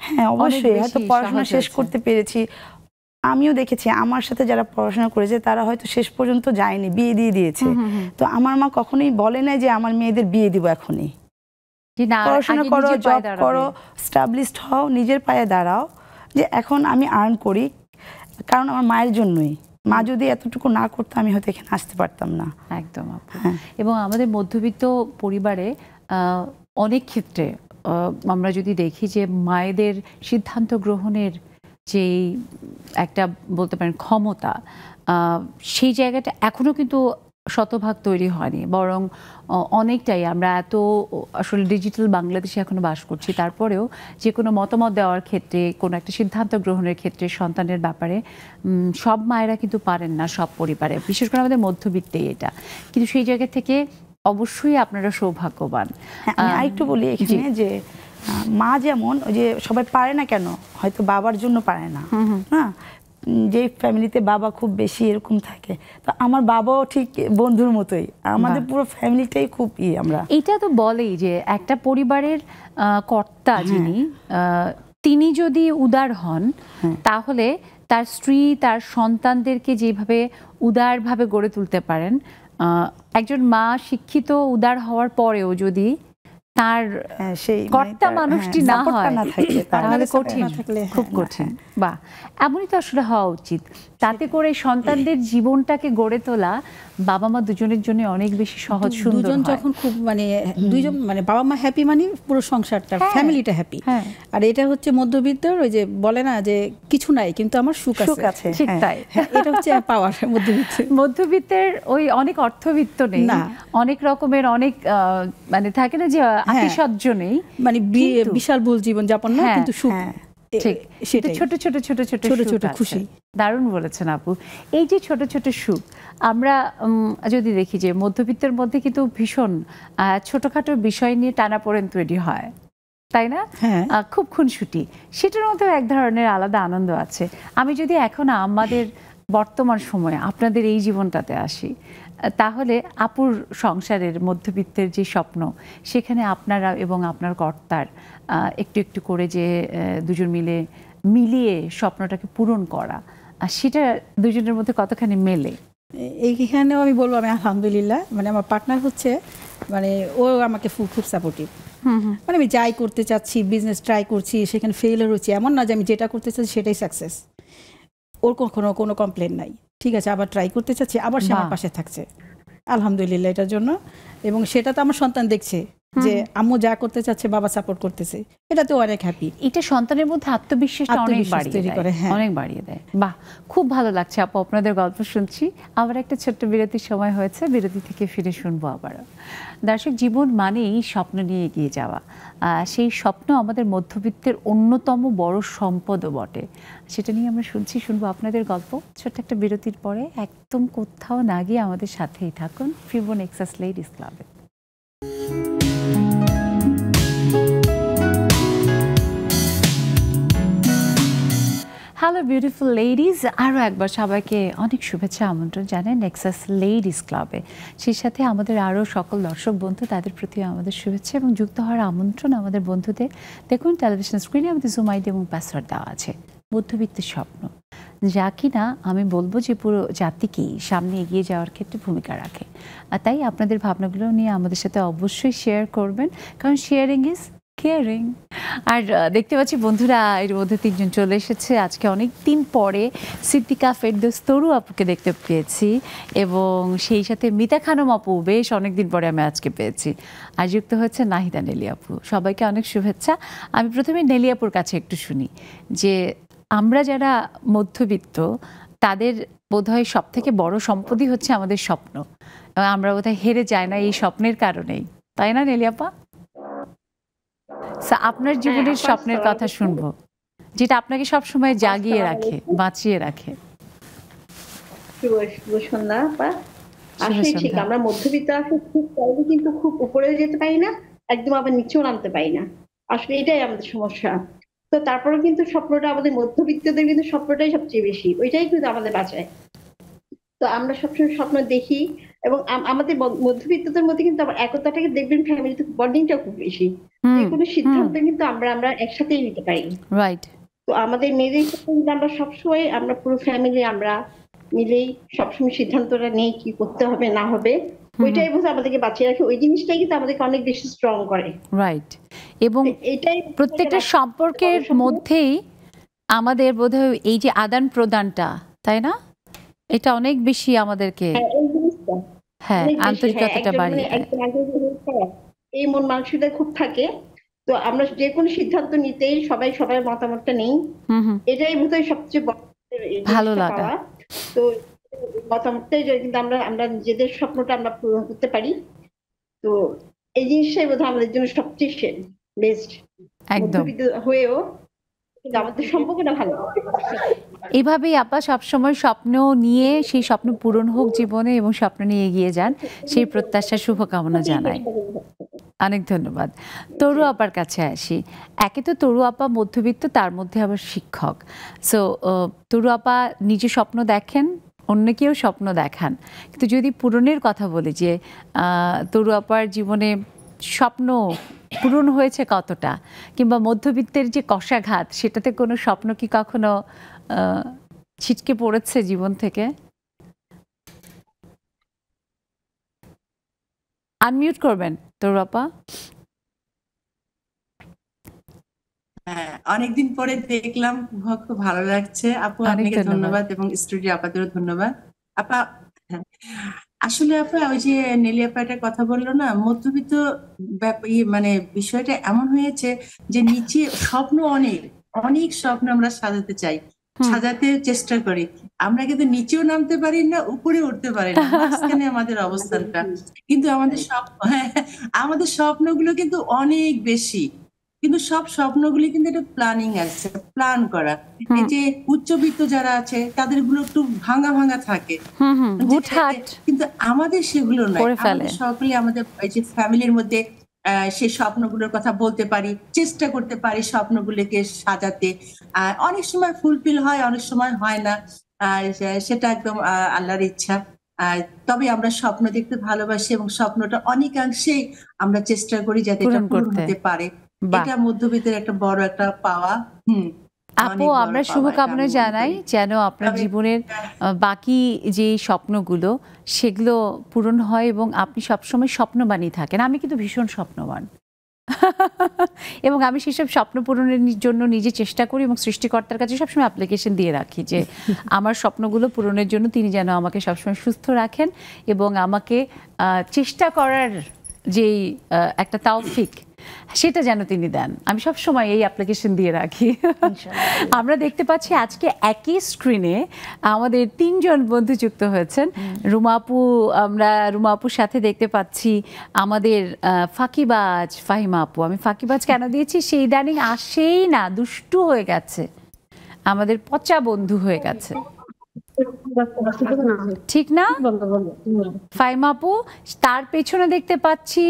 হ্যাঁ অবশ্যই, হয়তো পড়াশোনা শেষ করতে পেরেছি। আমিও দেখেছি আমার সাথে যারা পড়াশোনা করেছে তারা হয়তো শেষ পর্যন্ত যায়নি, বিয়ে দিয়ে দিয়েছে। তো আমার মা কখনোই বলে না যে আমার মেয়েদের বিয়ে দিব এখনই, পড়াশোনা করো, জব করো, স্টাবলিশড হও, নিজের পায়ে দাঁড়াও। যে এখন আমি আর্ন করি কারণ আমার মায়ের জন্যই। মা যদি এতটুকু না করতো আমি হয়তো এখানে আসতে পারতাম না। একদম। এবং আমাদের মধ্যবিত্ত পরিবারে অনেক ক্ষেত্রে আমরা যদি দেখি যে মায়েদের সিদ্ধান্ত গ্রহণের যেই একটা বলতে পারেন ক্ষমতা, সেই জায়গাটা এখনো কিন্তু শতভাগ তৈরি হয়নি, বরং অনেকটাই আমরা এত আসলে ডিজিটাল বাংলাদেশে এখনো বাস করছি। তারপরেও যে কোনো মতামত দেওয়ার ক্ষেত্রে, কোনো একটা সিদ্ধান্ত গ্রহণের ক্ষেত্রে সন্তানের ব্যাপারে সব মায়েরা কিন্তু পারেন না, সব পরিবারে, বিশেষ করে আমাদের মধ্যবিত্তে এটা। কিন্তু সেই জায়গা থেকে অবশ্যই আপনারা সৌভাগ্যবান। আমি আরেকটু বলি এখানে যে মা যেমন ওই যে সবাই পারে না কেন, হয়তো বাবার জন্য পারে না, হ্যাঁ, যে ফ্যামিলিতে বাবা খুব বেশি এরকম থাকে, তো আমার বাবাও ঠিক বন্ধুর মতোই, আমাদের পুরো ফ্যামিলিটাই খুব আমরা। এটা তো বলেই যে একটা পরিবারের কর্তা যিনি, তিনি যদি উদার হন তাহলে তার স্ত্রী তার সন্তানদেরকে যেভাবে উদারভাবে গড়ে তুলতে পারেন, একজন মা শিক্ষিত উদার হওয়ার পরেও যদি তার সেই কর্তা মানুষটি না হয় তাহলে কঠিন, খুব কঠিন। বা এমনই তো আসলে হওয়া উচিত। তাতে করে সন্তানদের জীবনটাকে গড়ে তোলা বাবা মা দুজনের জন্য অনেক বেশি সহজ, সুন্দর। দুজন যখন খুব দুইজন বাবা মা হ্যাপি, পুরো সংসারটা, ফ্যামিলিটা হ্যাপি। আর এটা হচ্ছে মধ্যবিত্তর ওই যে বলে না যে কিছু নাই কিন্তু আমার সুখ আছে, ঠিক তাই। এটা হচ্ছে পাওয়ার মধ্যবিত্তের ওই অনেক অর্থবিত্ত নেই, অনেক রকমের অনেক থাকে না যে আতিশয্য নেই, বিশাল ভুল জীবন যাপন না, কিন্তু সুখ ঠিক। সেটা ছোট ছোট ছোট ছোট ছোট ছোট খুশি। দারুণ বলেছেন আপু। এই যে ছোট ছোট সুখ আমরা যদি দেখি যে মধ্যবিত্তের মধ্যে কিন্তু ভীষণ ছোটখাটো বিষয় নিয়ে টানাপোড়েন তৈরি হয়, তাই না? খুব খুনসুটি, সেটার মধ্যেও এক ধরনের আলাদা আনন্দ আছে। আমি যদি এখন আমাদের বর্তমান সময়ে আপনাদের এই জীবনটাতে আসি, তাহলে আপুর সংসারের মধ্যবিত্তের যে স্বপ্ন, সেখানে আপনারা এবং আপনার কর্তার একটু একটু করে যে দুজন মিলিয়ে স্বপ্নটাকে পূরণ করা, সেটা দুজনের মধ্যে কতখানি মেলে? এইখানেও আমি বলবো আমি আলহামদুলিল্লাহ, আমার পার্টনার হচ্ছে ও আমাকে খুব সাপোর্টিভ। আমি যাই করতে চাচ্ছি, বিজনেস ট্রাই করছি, সেখানে ফেইলিওর হচ্ছে, এমন না যে আমি যেটা করতে চাচ্ছি সেটাই সাকসেস। ওর কখনো কোনো কমপ্লেন নাই, ঠিক আছে, আবার ট্রাই করতে চাচ্ছি, আবার সে আমার পাশে থাকছে, আলহামদুলিল্লাহ এটার জন্য। এবং সেটা তো আমার সন্তান দেখছে যে আম্মু যা করতে চাচ্ছে বাবা সাপোর্ট করতেছে, এটাতে অনেক হ্যাপি। এটা সন্তানের মধ্যে আত্মবিশ্বাসটা অনেক বাড়িয়ে দেয়। বাহ, খুব ভালো লাগছে আপু, আপনাদের গল্প শুনছি। আবার একটা ছোট্ট বিরতির সময় হয়েছে, বিরতি থেকে ফিরে শুনবো আবারও। দর্শক, জীবন মানেই স্বপ্ন নিয়ে এগিয়ে যাওয়া। সেই স্বপ্ন আমাদের মধ্যবিত্তের অন্যতম বড় সম্পদও বটে। সেটা নিয়ে আমরা শুনবো আপনাদের গল্প ছোট্ট একটা বিরতির পরে। একদম কোথাও না গিয়ে আমাদের সাথেই থাকুন ফিবো নেক্সাস লেডিস ক্লাবে। হ্যালো বিউটিফুল লেডিজ, আরও একবার সবাইকে অনেক শুভেচ্ছা আমন্ত্রণ জানাই নেক্সাস লেডিস ক্লাবে। সেই সাথে আমাদের আরও সকল দর্শক বন্ধু, তাদের প্রতি আমাদের শুভেচ্ছা এবং যুক্ত হওয়ার আমন্ত্রণ আমাদের বন্ধুদের। দেখুন টেলিভিশন স্ক্রিনে আমাদের জুম আইডি এবং পাসওয়ার্ড দেওয়া আছে। মধ্যবিত্তের স্বপ্ন, যা কিনা আমি বলবো যে পুরো জাতিকেই সামনে এগিয়ে যাওয়ার ক্ষেত্রে ভূমিকা রাখে। আর তাই আপনাদের ভাবনাগুলো নিয়ে আমাদের সাথে অবশ্যই শেয়ার করবেন, কারণ শেয়ারিং ইজ কেয়ারিং। আর দেখতে পাচ্ছি বন্ধুরা এর মধ্যে 3 জন চলে এসেছে। আজকে অনেক দিন পরে সিদ্দিকা ফেরদৌস তরু আপুকে দেখতে পেয়েছি এবং সেই সাথে মিতা খানম আপু, বেশ অনেকদিন পরে আমি আজকে পেয়েছি। আর যুক্ত হচ্ছে নাহিদা নেলি আপু। সবাইকে অনেক শুভেচ্ছা। আমি প্রথমে নেলি আপুর কাছে একটু শুনি যে আমরা যারা মধ্যবিত্ত তাদের বোধহয় সব থেকে বড় সম্পদই হচ্ছে আমাদের স্বপ্ন, এবং আমরা বোধহয় হেরে যাই না এই স্বপ্নের কারণেই, তাই না নেলি আপা? আপনার জীবনের স্বপ্নের কথা শুনবো, যেটা আপনাকে সবসময় জাগিয়ে রাখে, বাঁচিয়ে রাখে। আমরা মধ্যবিত্ত কিন্তু খুব উপরেও যেতে পারি না, একদম আবার নিচেও নামতে পারি না। আসলে এটাই আমাদের সমস্যা। তো তারপরে কিন্তু স্বপ্নটা আমাদের মধ্যবিত্তদের কিন্তু স্বপ্নটাই সবচেয়ে বেশি, ওইটাই কিন্তু আমাদের বাঁচায়। তো আমরা সবসময় স্বপ্ন দেখি, এবং আমাদের মধ্যবিত্তদের মধ্যে কিন্তু আবার একতাটাকে দেখবেন, ফ্যামিলিতে বন্ডিংটা খুব বেশি, যে কোনো সিদ্ধান্ত কিন্তু আমরা একসাথেই নিতে পারি। রাইট। তো আমাদের মেয়েদের ক্ষেত্রে আমরা সবসময় আমরা পুরো ফ্যামিলি আমরা মিলেই সবসময় সিদ্ধান্তটা নেই কি করতে হবে না হবে, ওইটাই বোধহয় আমাদেরকে বাঁচিয়ে রাখে, ওই জিনিসটাই কিন্তু আমাদেরকে অনেক বেশি স্ট্রং করে। রাইট। এবং প্রত্যেকটা সম্পর্কের মধ্যেই আমাদের বোধহয় এই যে আদান প্রদানটা, তাই না, এটা অনেক বেশি আমাদেরকে আন্তরিকতাটা বাড়িয়ে দেয়। এই মন মানসিকতা খুব থাকে, তো আমরা যে কোনো সিদ্ধান্ত নিতেই সবাই সবার মতামতটা নেই, এটাই বোধহয় সবচেয়ে ভালো লাগা। তো মতামতটাই কিন্তু আমরা নিজেদের স্বপ্নটা আমরা পূরণ করতে পারি, তো এই জিনিসটাই বোধহয় আমাদের জন্য সবচেয়ে বেস্ট। একদম হয়েও আমাদের সম্পর্কটা ভালো। এইভাবেই আপা সবসময় স্বপ্ন নিয়ে সেই স্বপ্ন পূরণ হোক জীবনে এবং স্বপ্ন নিয়ে এগিয়ে যান, সেই প্রত্যাশা শুভকামনা জানাই। অনেক ধন্যবাদ। তরু আপার কাছে আসি। একে তো তরু আপা মধ্যবিত্ত, তার মধ্যে আবার শিক্ষক। সো তরু আপা নিজে স্বপ্ন দেখেন, অন্যকেও স্বপ্ন দেখান, কিন্তু যদি পূরণের কথা বলি যে তরু আপার জীবনে স্বপ্ন পূরণ হয়েছে কতটা, কিংবা মধ্যবিত্তের যে কষাঘাত, সেটাতে কোনো স্বপ্ন কি কখনো ছিটকে পড়েছে জীবন থেকে? আনমিউট করবেন তরু আপা। হ্যাঁ, অনেকদিন পরে দেখলাম, খুব ভালো লাগছে আপু, আপনাকে ধন্যবাদ এবং স্টুডিও আপাদেরও ধন্যবাদ। আপা আসলে আপা ওই যে নেলি আপা একটা কথা বললো না, মধ্যবিত্ত মানে বিষয়টা এমন হয়েছে যে নিচে স্বপ্ন অনেক অনেক স্বপ্ন আমরা সাজাতে চাই, সাজাতে চেষ্টা করি, আমরা কিন্তু নিচেও নামতে পারি না, উপরে উঠতে পারি না, মাঝখানে আমাদের অবস্থানটা। কিন্তু আমাদের স্বপ্নগুলো কিন্তু অনেক বেশি, কিন্তু সব স্বপ্নগুলি কিন্তু একটা প্ল্যানিং আছে, প্ল্যান করা। এই যে উচ্চবিত্ত যারা আছে তাদের গুলো একটু ভাঙা ভাঙা থাকে, কিন্তু আমাদের সেগুলো নয়। আমাদের সকলে আমাদের এই যে ফ্যামিলির মধ্যে সেই স্বপ্নগুলোর কথা বলতে পারি, চেষ্টা করতে পারি স্বপ্নগুলোকে সাজাতে। অনেক সময় ফুলফিল হয়, অনেক সময় হয় না, সেটা একদম আল্লাহর ইচ্ছা। তবে আমরা স্বপ্ন দেখতে ভালোবাসি এবং স্বপ্নটা অনেকাংশেই আমরা চেষ্টা করি যাতে এটা পূরণ হতে পারে। এটা মধ্যবিত্তের একটা বড় একটা পাওয়া। আপু আমরা শুভকামনা জানাই যেন আপনার জীবনের বাকি যে স্বপ্নগুলো সেগুলো পূরণ হয় এবং আপনি সবসময় স্বপ্নবাণী থাকেন। আমি কিন্তু ভীষণ স্বপ্নবান এবং আমি সেসব স্বপ্ন পূরণের জন্য নিজে চেষ্টা করি এবং সৃষ্টিকর্তার কাছে সবসময় অ্যাপ্লিকেশন দিয়ে রাখি যে আমার স্বপ্নগুলো পূরণের জন্য তিনি যেন আমাকে সবসময় সুস্থ রাখেন এবং আমাকে চেষ্টা করার যেই একটা তৌফিক সেটা যেন তিনি দেন। আমি সব সময় এই অ্যাপ্লিকেশন দিয়ে রাখি। আমরা দেখতে পাচ্ছি আজকে একই স্ক্রিনে আমাদের 3 জন বন্ধু যুক্ত হয়েছেন। রুমা আপু, আমরা রুমা আপুর সাথে দেখতে পাচ্ছি আমাদের ফাঁকিবাজ ফাহিমা আপু। আমি ফাঁকিবাজ কেন দিয়েছি, সেই ইদানিং আসেই না, দুষ্টু হয়ে গেছে, আমাদের পচা বন্ধু হয়ে গেছে, ঠিক না ফাহিমা আপু? তার পেছনে দেখতে পাচ্ছি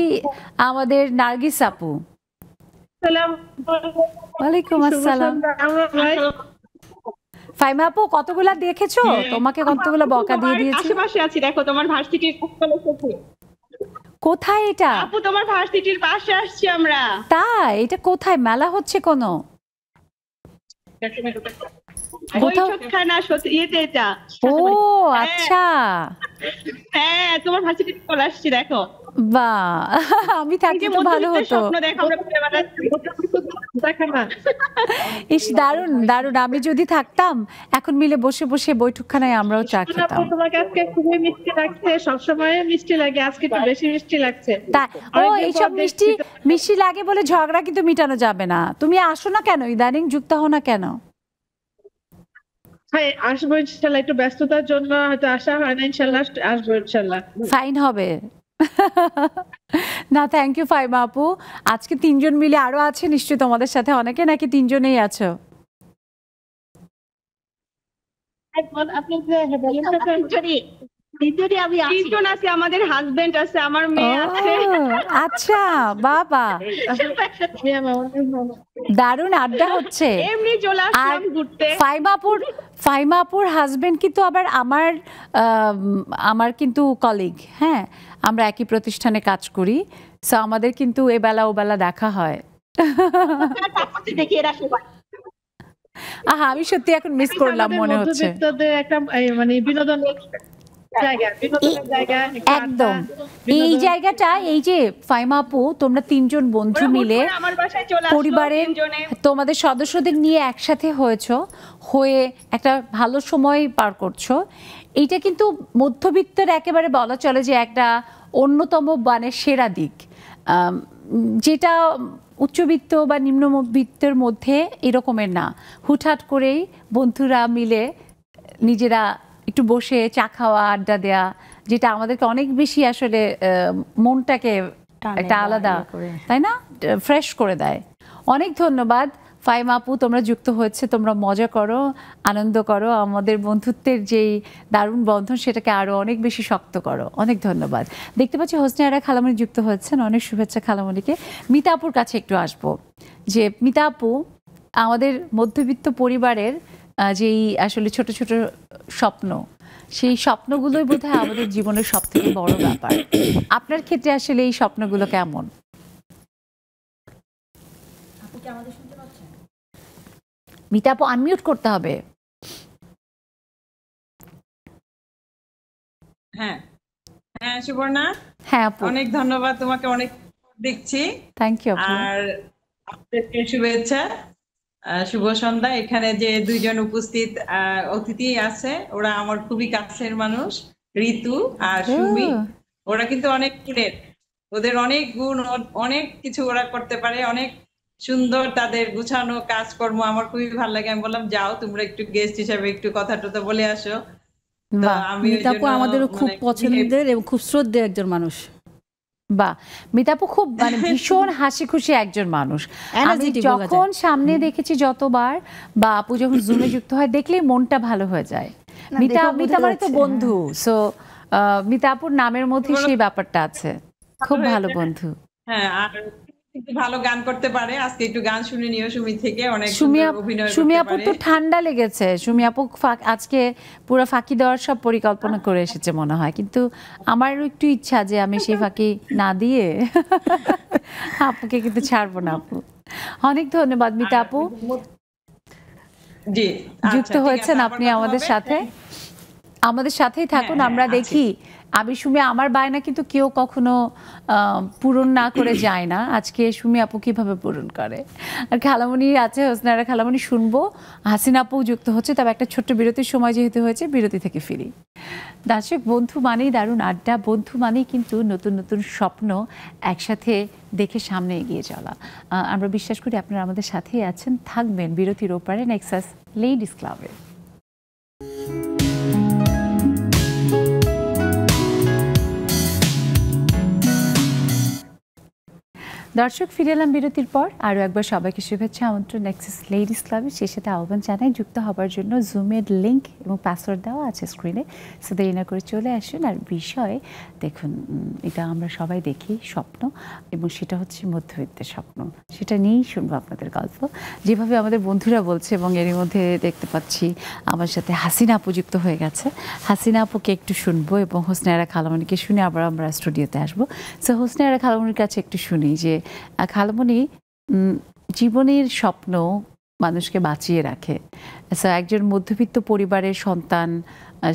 আমাদের নার্গিস আপু। ওয়ালাইকুম আসসালাম। ফাহিমা আপু কতগুলা দেখেছো? তোমাকে কতগুলা বকা দিয়ে দিয়েছি। আশেপাশে আছি, দেখো তোমার ভার্সিটির কোথায় এটা? আপু তোমার ভার্সিটির পাশে আসছি আমরা। তাই? এটা কোথায় মেলা হচ্ছে কোনো? ও আচ্ছা, হ্যাঁ তোমার ভার্সিটিতে চলে আসছি, দেখো। বাহ, আমি থাকলে তো ভালো হতো। ইস, দারুণ দারুণ। আমি যদি থাকতাম এখন মিলে বসে বসে বৈঠকখানায় আমরাও চা খেতাম। তোমাকে আজকে খুবই মিষ্টি লাগছে, সবসময় মিষ্টি লাগে, আজকে একটু বেশি মিষ্টি লাগছে। ও এইসব মিষ্টি মিষ্টি লাগে বলে ঝগড়া কিন্তু মিটানো যাবে না। তুমি আসো না কেন, ইদানিং যুক্ত হও না কেন? হ্যাঁ আসবো ইনশাআল্লাহ, একটু ব্যস্ততার জন্য হয়তো আসা হয় না, ইনশাআল্লাহ আসবো ইনশাআল্লাহ। ফাইন হবে না। থ্যাংক ইউ ফাইমা আপু। আজকে 3 জন মিলে, আরো আছে নিশ্চয়ই তোমাদের সাথে অনেকে, নাকি 3 জনেই আছো? দ্বিতীয়টি আমি তিনজন আছে, আমাদের হাজবেন্ড আছে, আমার মেয়ে আছে। আচ্ছা বাবা, দারুণ আড্ডা হচ্ছে। এমনি চলে আসলাম ঘুরতে। ফাইমাপুর হাজবেন্ড কিন্তু আবার আমার কিন্তু কলিগ। হ্যাঁ, আমরা একই প্রতিষ্ঠানে কাজ করি, সো আমাদের কিন্তু এবেলা ওবেলা দেখা হয়। আমি সত্যি এখন মিস করলাম মনে হচ্ছে। একটা মানে বিনোদন একদম এই জায়গাটা, এই যে ফাইমা আপু তোমরা তিনজন বন্ধু মিলে পরিবারের তোমাদের সদস্যদের নিয়ে একসাথে হয়ে একটা ভালো সময় পার করছো, এইটা কিন্তু মধ্যবিত্তের একেবারে বলা চলে যে একটা অন্যতম মানে সেরা দিক, যেটা উচ্চবিত্ত বা নিম্নবিত্তের মধ্যে এরকমের না। হুটহাট করেই বন্ধুরা মিলে নিজেরা একটু বসে চা খাওয়া, আড্ডা দেয়া, যেটা আমাদেরকে অনেক বেশি আসলে মনটাকে একটা আলাদা, তাই না, ফ্রেশ করে দেয়। অনেক ধন্যবাদ ফাইমা আপু, তোমরা যুক্ত হয়েছে, তোমরা মজা করো, আনন্দ করো, আমাদের বন্ধুত্বের যেই দারুণ বন্ধন সেটাকে আরো অনেক বেশি শক্ত করো। অনেক ধন্যবাদ। দেখতে পাচ্ছি হোসনে আরা খালামণি যুক্ত হয়েছেন, অনেক শুভেচ্ছা খালামণিকে। মিতা আপুর কাছে একটু আসবো, যে মিতা আপু আমাদের মধ্যবিত্ত পরিবারের যেই আসলে ছোট ছোট স্বপ্ন, সেই স্বপ্নগুলোই বোধহয় আমাদের জীবনের সব থেকে বড় ব্যাপার। আপনার ক্ষেত্রে আসলে এই স্বপ্নগুলো কেমন? মিতা আপু আনমিউট করতে হবে। হ্যাঁ হ্যাঁ সুবর্ণা, হ্যাঁ আপু অনেক ধন্যবাদ তোমাকে, অনেক দেখছি। থ্যাংক ইউ আপু। আর আপনাদেরকে শুভেচ্ছা, শুভ সন্ধ্যা। এখানে যে দুইজন উপস্থিত অতিথি আছে, ওরা আমার খুবই কাছের মানুষ, ঋতু আর সুমি। ওরা কিন্তু অনেক গুণের, ওদের অনেক গুণ, অনেক কিছু ওরা করতে পারে, অনেক সুন্দর তাদের গুছানো কাজকর্ম, আমার খুবই ভালো লাগে। আমি বললাম যাও তোমরা একটু গেস্ট হিসাবে একটু কথা টথা বলে আসো। মিতাপু আমাদেরও খুব পছন্দের এবং খুব শ্রদ্ধেয় একজন মানুষ। বা মিতাপু খুব মানে ভীষণ হাসি খুশি একজন মানুষ। আমি যখন সামনে দেখেছি যতবার, বা আপু যখন জুমে যুক্ত হয়, দেখলেই মনটা ভালো হয়ে যায়। মিতা মানে তো বন্ধু, সো মিতাপুর নামের মধ্যে সেই ব্যাপারটা আছে, খুব ভালো বন্ধু। হ্যাঁ, আর ভালো গান করতে পারে। আজকে একটু গান শুনে নিও সুমি থেকে, অনেক সুন্দর অভিনয় করতে পারে। সুমি আপুর তো ঠান্ডা লেগেছে, সুমি আপু আজকে পুরো ফাঁকি দেওয়ার সব পরিকল্পনা করে এসেছে মনে হয়, কিন্তু আমারও একটু ইচ্ছা যে আমি সেই ফাঁকি না দিয়ে আপুকে কিন্তু ছাড়বো না। আপু অনেক ধন্যবাদ। মিতা আপু জি যুক্ত হয়েছেন আপনি আমাদের সাথে, আমাদের সাথেই থাকুন। আমরা দেখি আমি সুমি আমার বায়না কিন্তু কেউ কখনো পূরণ না করে যায় না, আজকে সুমি আপু কিভাবে পূরণ করে। আর খালামণি আছে, হোসনে আরা খালামণি শুনবো, হাসিনা আপু যুক্ত হচ্ছে। তবে একটা ছোট্ট বিরতির সময় যেহেতু হয়েছে, বিরতি থেকে ফিরি। দর্শক, বন্ধু মানেই দারুণ আড্ডা, বন্ধু মানেই কিন্তু নতুন নতুন স্বপ্ন একসাথে দেখে সামনে এগিয়ে চলা। আমরা বিশ্বাস করি আপনারা আমাদের সাথেই আছেন, থাকবেন বিরতির ওপারে নেক্সাস লেডিস ক্লাবে। দর্শক, ফিরে এলাম বিরতির পর। আরও একবার সবাইকে শুভেচ্ছা, আমন্ত্রণ নেক্সাস লেডিস ক্লাবে। সেই সাথে আহ্বান জানাই যুক্ত হবার জন্য। জুমের লিঙ্ক এবং পাসওয়ার্ড দেওয়া আছে স্ক্রিনে, সো দেরি না করে চলে আসুন। আর বিষয় দেখুন, এটা আমরা সবাই দেখি স্বপ্ন, এবং সেটা হচ্ছে মধ্যবিত্তের স্বপ্ন। সেটা নিয়েই শুনবো আপনাদের গল্প, যেভাবে আমাদের বন্ধুরা বলছে। এবং এরই মধ্যে দেখতে পাচ্ছি আমার সাথে হাসিনা আপু যুক্ত হয়ে গেছে। হাসিনা আপুকে একটু শুনবো এবং হোসনে আরা খালামণিকে শুনে আবার আমরা স্টুডিওতে আসবো। সো হোসনে আরা খালামণির কাছে একটু শুনি যে খালামণি, জীবনের স্বপ্ন মানুষকে বাঁচিয়ে রাখে। একজন মধ্যবিত্ত পরিবারের সন্তান,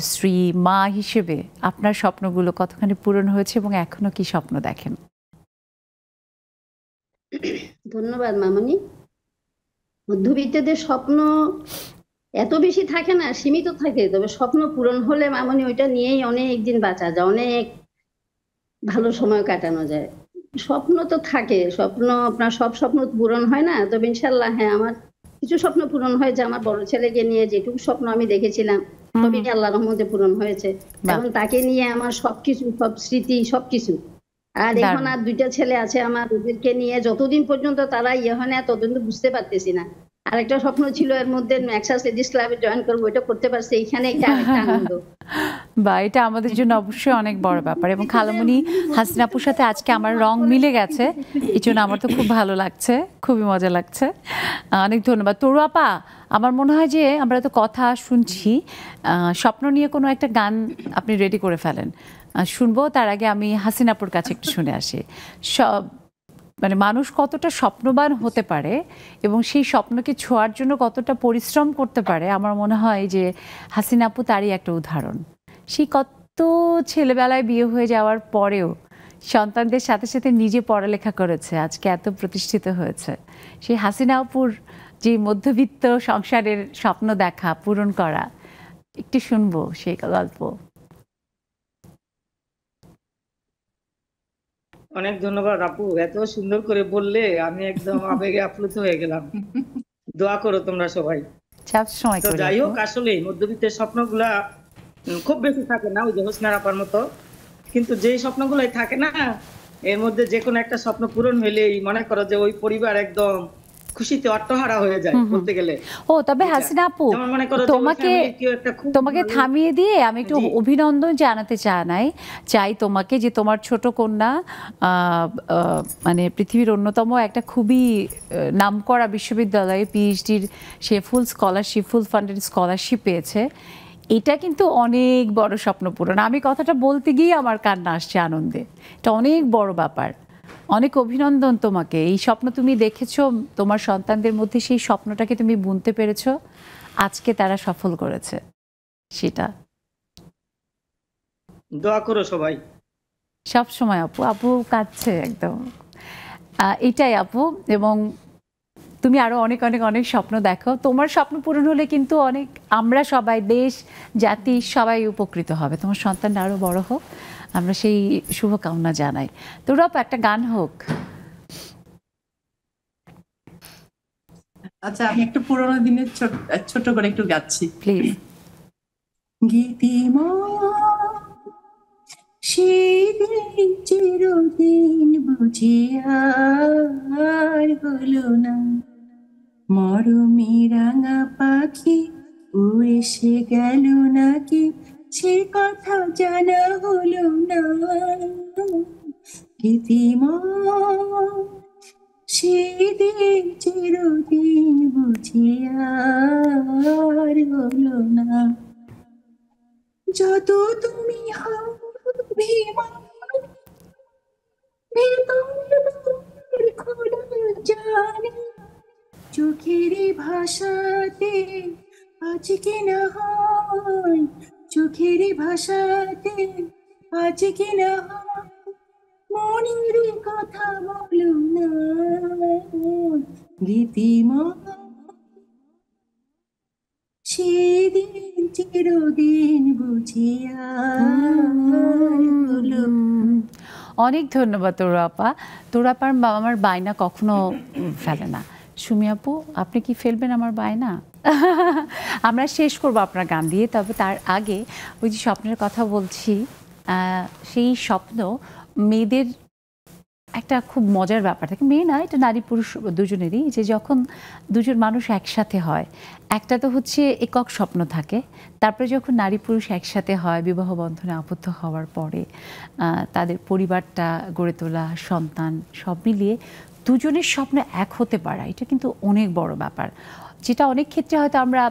স্ত্রী, মা হিসেবে আপনার স্বপ্নগুলো কতখানি পূরণ হয়েছে এবং এখনো কি স্বপ্ন দেখেন? ধন্যবাদ মামনি। মধ্যবিত্তদের স্বপ্ন এত বেশি থাকে না, সীমিত থাকে। তবে স্বপ্ন পূরণ হলে মামনি ওইটা নিয়েই অনেক দিন বাঁচা যায়, অনেক ভালো সময় কাটানো যায়। স্বপ্ন তো থাকে, স্বপ্ন আপনার সব স্বপ্ন পূরণ হয় না, তবে ইনশাল্লাহ হ্যাঁ আমার কিছু স্বপ্ন পূরণ হয়েছে। আমার বড় ছেলেকে নিয়ে যেটুকু স্বপ্ন আমি দেখেছিলাম সবই আল্লাহর রহমতে পূরণ হয়েছে, এবং তাকে নিয়ে আমার সবকিছু, সব স্মৃতি, সবকিছু। আর এখন আর দুইটা ছেলে আছে আমার, ওদেরকে নিয়ে যতদিন পর্যন্ত তারা ইয়ে হয় না ততদিন বুঝতে পারতেছি না আরেকটা স্বপ্ন ছিল এর মধ্যে নেক্সাস লেডিস ক্লাবে জয়েন করবো, এটা করতে পারছি, এখানে একটা আরেকটা আনন্দ। বা এটা আমাদের জন্য অবশ্যই অনেক বড় ব্যাপার। এবং খালামণি হাসিনা আপুর সাথে আজকে আমার রং মিলে গেছে, এই জন্য আমার তো খুব ভালো লাগছে, খুবই মজা লাগছে। অনেক ধন্যবাদ তরু আপা। আমার মনে হয় যে আমরা তো কথা শুনছি, স্বপ্ন নিয়ে কোনো একটা গান আপনি রেডি করে ফেলেন, শুনবো। তার আগে আমি হাসিনা আপুর কাছে একটু শুনে আসি। মানে মানুষ কতটা স্বপ্নবান হতে পারে এবং সেই স্বপ্নকে ছোঁয়ার জন্য কতটা পরিশ্রম করতে পারে, আমার মনে হয় যে হাসিনা আপু তারই একটা উদাহরণ। সেই কত ছেলেবেলায় বিয়ে হয়ে যাওয়ার পরেও সন্তানদের সাথে সাথে নিজে পড়ালেখা করেছে, আজকে এত প্রতিষ্ঠিত হয়েছে। সেই হাসিনা আপুর যে মধ্যবিত্ত সংসারের স্বপ্ন দেখা, পূরণ করা, একটু শুনবো সেই গল্প। অনেক ধন্যবাদ আপু, এত সুন্দর করে বললে আমি একদম আবেগে আপ্লুত হয়ে গেলাম। দোয়া করো তোমরা সবাই। তো যাই হোক, আসলে মধ্যবিত্তের স্বপ্নগুলা খুব বেশি থাকে না, ওই যে হোসনার আপার মতো, কিন্তু যেই স্বপ্নগুলাই থাকে না এর মধ্যে যে কোনো একটা স্বপ্ন পূরণ হইলেই মনে করো যে ওই পরিবার একদম খুশিতে অট্টহারা হয়ে যায় বলতে গেলে। ও তবে হাসিনা আপু, তোমাকে থামিয়ে দিয়ে আমি একটু অভিনন্দন জানাতে চাই তোমাকে, যে তোমার ছোট কন্যা মানে পৃথিবীর অন্যতম একটা খুবই নামকরা বিশ্ববিদ্যালয়ে পিএইচডির সে ফুল ফান্ডেড স্কলারশিপ পেয়েছে। এটা কিন্তু অনেক বড় স্বপ্ন পূরণ। আমি কথাটা বলতে গিয়ে আমার কান্না আসছে আনন্দে। এটা অনেক বড় ব্যাপার। অনেক অভিনন্দন তোমাকে। এই স্বপ্ন তুমি দেখেছো, তোমার সন্তানদের মধ্যে সেই স্বপ্নটাকে তুমি বুনতে পেরেছো, আজকে তারা সফল করেছে। সেটা দোয়া করো সবাই সব সময়। আপু কাঁদছে একদম, এটাই আপু। এবং তুমি আরো অনেক অনেক অনেক স্বপ্ন দেখো। তোমার স্বপ্ন পূরণ হলে কিন্তু অনেক, আমরা সবাই, দেশ জাতি সবাই উপকৃত হবে। তোমার সন্তানটা আরো বড় হোক, আমরা সেই শুভকামনা জানাই। তোরাও একটা গান হোক। আচ্ছা, আমি একটু পুরোনো দিনের ছোট করে একটু গাচ্ছি প্লিজ। গীতিমা সেদিন চিরদিন বুঝি আর হলো না, মরমে রাঙা পাখি উড়ে সে গেল নাকি, সে কথা জানা হলো না। গীতিমা সেদিন চিরদিন বুঝি আর হলো না, যত তুমি চোখের ভাষাতে আজকে না হয়, চোখের ভাষাতে আজকে না হয়, মনের কথা বলো না গীতিমা সেদিন চিরদিন বুঝিয়া। অনেক ধন্যবাদ তোরাপা। তোরাপার আমার বায়না কখনো ফেলে না। সুমি আপু, আপনি কি ফেলবেন আমার বায়না? আমরা শেষ করবো আপনার গান দিয়ে। তবে তার আগে ওই যে স্বপ্নের কথা বলছি, সেই স্বপ্ন মেয়েদের একটা খুব মজার ব্যাপার থাকে। মেয়ে না, এটা নারী পুরুষ দুজনেরই, যে যখন দুজন মানুষ একসাথে হয়, একটা তো হচ্ছে একক স্বপ্ন থাকে, তারপরে যখন নারী পুরুষ একসাথে হয়, বিবাহ বন্ধনে আবদ্ধ হওয়ার পরে তাদের পরিবারটা গড়ে তোলা, সন্তান, সব মিলিয়ে দুজনের স্বপ্ন এক হতে পারা, এটা কিন্তু অনেক বড় ব্যাপার। যেটা অনেক ক্ষেত্রে হয়তো আমরা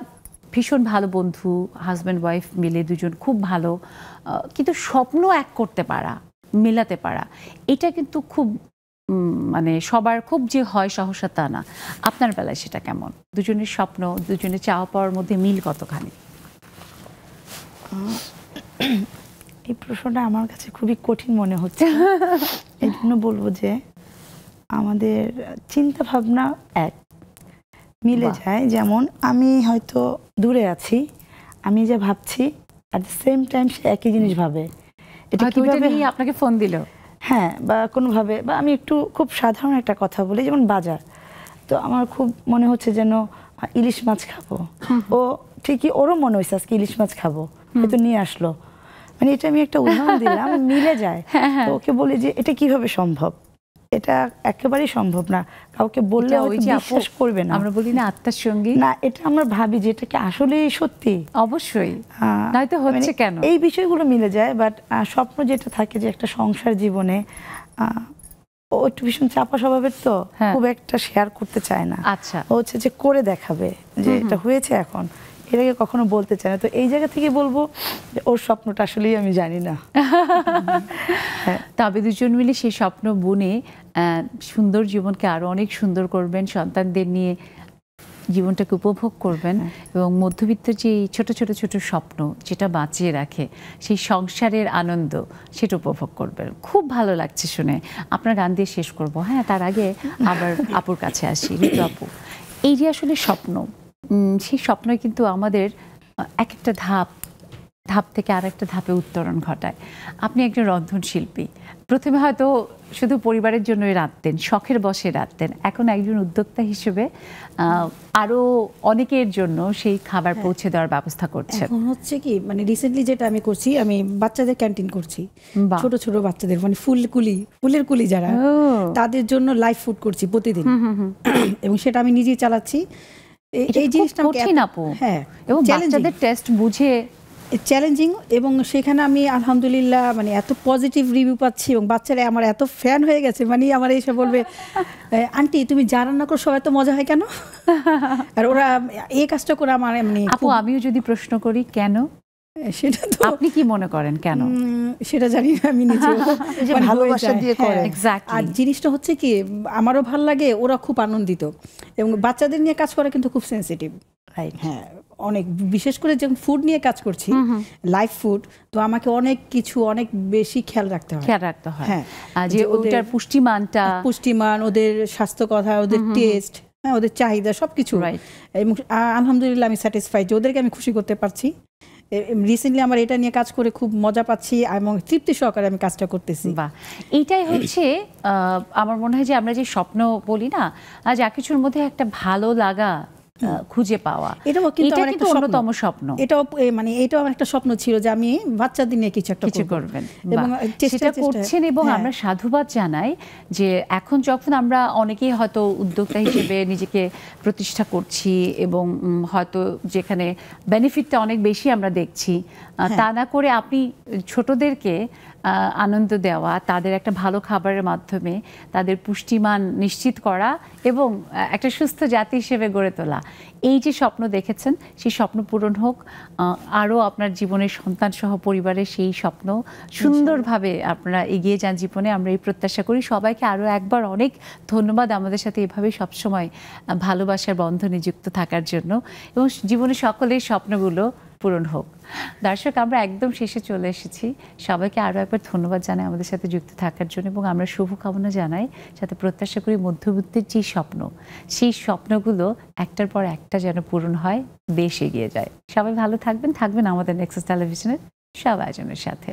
ভীষণ ভালো বন্ধু, হাজব্যান্ড ওয়াইফ মিলে দুজন খুব ভালো, কিন্তু স্বপ্ন এক করতে পারা, মেলাতে পারা, এটা কিন্তু খুব মানে সবার খুব যে হয় সহসা তা না। আপনার বেলায় সেটা কেমন? দুজনের স্বপ্ন, দুজনের চাওয়া পাওয়ার মধ্যে মিল কতখানি? এই প্রশ্নটা আমার কাছে খুবই কঠিন মনে হচ্ছে। এই জন্য বলবো যে আমাদের চিন্তা ভাবনা এক মিলে যায়। যেমন আমি হয়তো দূরে আছি, আমি যা ভাবছি অ্যাট দ্য সেম টাইম সে একই জিনিস ভাবে। এটা কিভাবে আপনাকে ফোন দিল, হ্যাঁ, বা কোনোভাবে, বা আমি একটু খুব সাধারণ একটা কথা বলি, যেমন বাজার, তো আমার খুব মনে হচ্ছে যেন ইলিশ মাছ খাবো, ও ঠিকই ওরও মনে হয়েছে আজকে ইলিশ মাছ খাবো, হয়তো নিয়ে আসলো। মানে এটা আমি একটা উদাহরণ দিলাম, মিলে যায়। তো ওকে বলি যে এটা কিভাবে সম্ভব, এটা একেবারেই সম্ভব না, কাউকে বললে বিশ্বাস করবে না। আমরা বলি না আত্মার সঙ্গী, না এটা আমরা ভাবি যে এটা কি আসলেই সত্যি। অবশ্যই, নয়তো হচ্ছে কেন, এই বিষয়গুলো মিলে যায়। বাট স্বপ্ন যেটা থাকে যে একটা সংসার জীবনে, ও একটু ভীষণ চাপা স্বভাবের, তো খুব একটা শেয়ার করতে চায় না। আচ্ছা, ও হচ্ছে যে করে দেখাবে যে এটা হয়েছে, এখন এটাকে কখনো বলতে চায় না। তো এই জায়গা থেকে বলবো যে ওর স্বপ্নটা আসলেই আমি জানি না। তবে দুজন মিলে সেই স্বপ্ন বুনে সুন্দর জীবনকে আরো অনেক সুন্দর করবেন, সন্তানদের নিয়ে জীবনটাকে উপভোগ করবেন এবং মধ্যবিত্ত যে ছোট ছোট ছোট স্বপ্ন যেটা বাঁচিয়ে রাখে সেই সংসারের আনন্দ সেটা উপভোগ করবেন। খুব ভালো লাগছে শুনে। আপনার গান দিয়ে শেষ করব, হ্যাঁ তার আগে আবার আপুর কাছে আসি। ঋতু আপু, এই যে আসলে স্বপ্ন, সেই স্বপ্নই কিন্তু আমাদের এক একটা ধাপ থেকে আর একটা ধাপে উত্তরণ ঘটায়। আপনি একজন রন্ধনশিল্পী, প্রথমে হয়তো শুধু পরিবারের জন্যই রাঁধতেন, শখের বশে রাঁধতেন, এখন একজন উদ্যোক্তা হিসেবে আরো অনেকের জন্য সেই খাবার পৌঁছে দেওয়ার ব্যবস্থা করছেন। এখন হচ্ছে কি, মানে রিসেন্টলি যেটা আমি করছি, আমি বাচ্চাদের ক্যান্টিন করছি, ছোট ছোট বাচ্চাদের, মানে ফুলের কুলি যারা, তাদের জন্য লাইভ ফুড করছি প্রতিদিন, এবং সেটা আমি নিজেই চালাচ্ছি। এই জিনিসটা কঠিন আপু, হ্যাঁ, এবং বাচ্চাদের টেস্ট বুঝে চ্যালেঞ্জিং, এবং সেখানে আমি আলহামদুলিল্লাহ মানে এত পজিটিভ রিভিউ পাচ্ছি, এবং বাচ্চারা আমার এত ফ্যান হয়ে গেছে, মানে আমার এসে বলবে আন্টি তুমি যা রান্না করো সবাই তো মজা হয় কেন? আর ওরা এই কাজটা করে আমার এমনি। আপু আমিও যদি প্রশ্ন করি কেন, সেটা তো আপনি কি মনে করেন কেন? সেটা জানি না, আমি নিজে ভালোবাসা দিয়ে করে। আর জিনিসটা হচ্ছে কি, আমারও ভালো লাগে, ওরা খুব আনন্দিত, এবং বাচ্চাদের নিয়ে কাজ করা কিন্তু খুব সেন্সিটিভ। হ্যাঁ, অনেক, বিশেষ করে যখন ফুড নিয়ে কাজ করছি, লাইভ ফুড, তো আমাকে অনেক বেশি খেয়াল রাখতে হয়। হ্যাঁ, যে ওটার পুষ্টিমান, ওদের স্বাস্থ্য কথা, ওদের টেস্ট, হ্যাঁ, ওদের চাহিদা সবকিছু। এবং আলহামদুলিল্লাহ আমি স্যাটিসফাইড যে ওদেরকে আমি খুশি করতে পারছি। রিসেন্টলি আমার এটা নিয়ে কাজ করে খুব মজা পাচ্ছি এবং তৃপ্তি সহকারে আমি কাজটা করতেছি। বাহ, এইটাই হচ্ছে আমার মনে হয় যে আমরা যে স্বপ্ন বলি না, যা কিছুর মধ্যে একটা ভালো লাগা খুঁজে পাওয়া, এটাও কিন্তু আমার একটা অন্যতম স্বপ্ন। এটাও মানে এটাও আমার একটা স্বপ্ন ছিল যে আমি বাচ্চাদের নিয়ে কিছু করবেন, এবং সেটা করছেন। এবং আমরা সাধুবাদ জানাই যে এখন যখন আমরা অনেকেই হয়তো উদ্যোক্তা হিসেবে নিজেকে প্রতিষ্ঠা করছি, এবং হয়তো যেখানে বেনিফিটটা অনেক বেশি আমরা দেখছি, তা না করে আপনি ছোটদেরকে আনন্দ দেওয়া, তাদের একটা ভালো খাবারের মাধ্যমে তাদের পুষ্টিমান নিশ্চিত করা এবং একটা সুস্থ জাতি হিসেবে গড়ে তোলা, এই যে স্বপ্ন দেখেছেন সেই স্বপ্ন পূরণ হোক। আরও আপনার জীবনের সন্তান সহ পরিবারের সেই স্বপ্ন সুন্দরভাবে আপনারা এগিয়ে যান জীবনে, আমরা এই প্রত্যাশা করি। সবাইকে আরও একবার অনেক ধন্যবাদ আমাদের সাথে এভাবে সবসময় ভালোবাসার বন্ধনে যুক্ত থাকার জন্য, এবং জীবনে সকলের স্বপ্নগুলো পূরণ হোক। দর্শক, আমরা একদম শেষে চলে এসেছি। সবাইকে আরও একবার ধন্যবাদ জানাই আমাদের সাথে যুক্ত থাকার জন্য, এবং আমরা শুভকামনা জানাই, সাথে প্রত্যাশা করি মধ্যবিত্তের যে স্বপ্ন, সেই স্বপ্নগুলো একটার পর একটা যেন পূরণ হয়, দেশ এগিয়ে যায়। সবাই ভালো থাকবেন আমাদের নেক্সাস টেলিভিশনের সব আয়োজনের সাথে।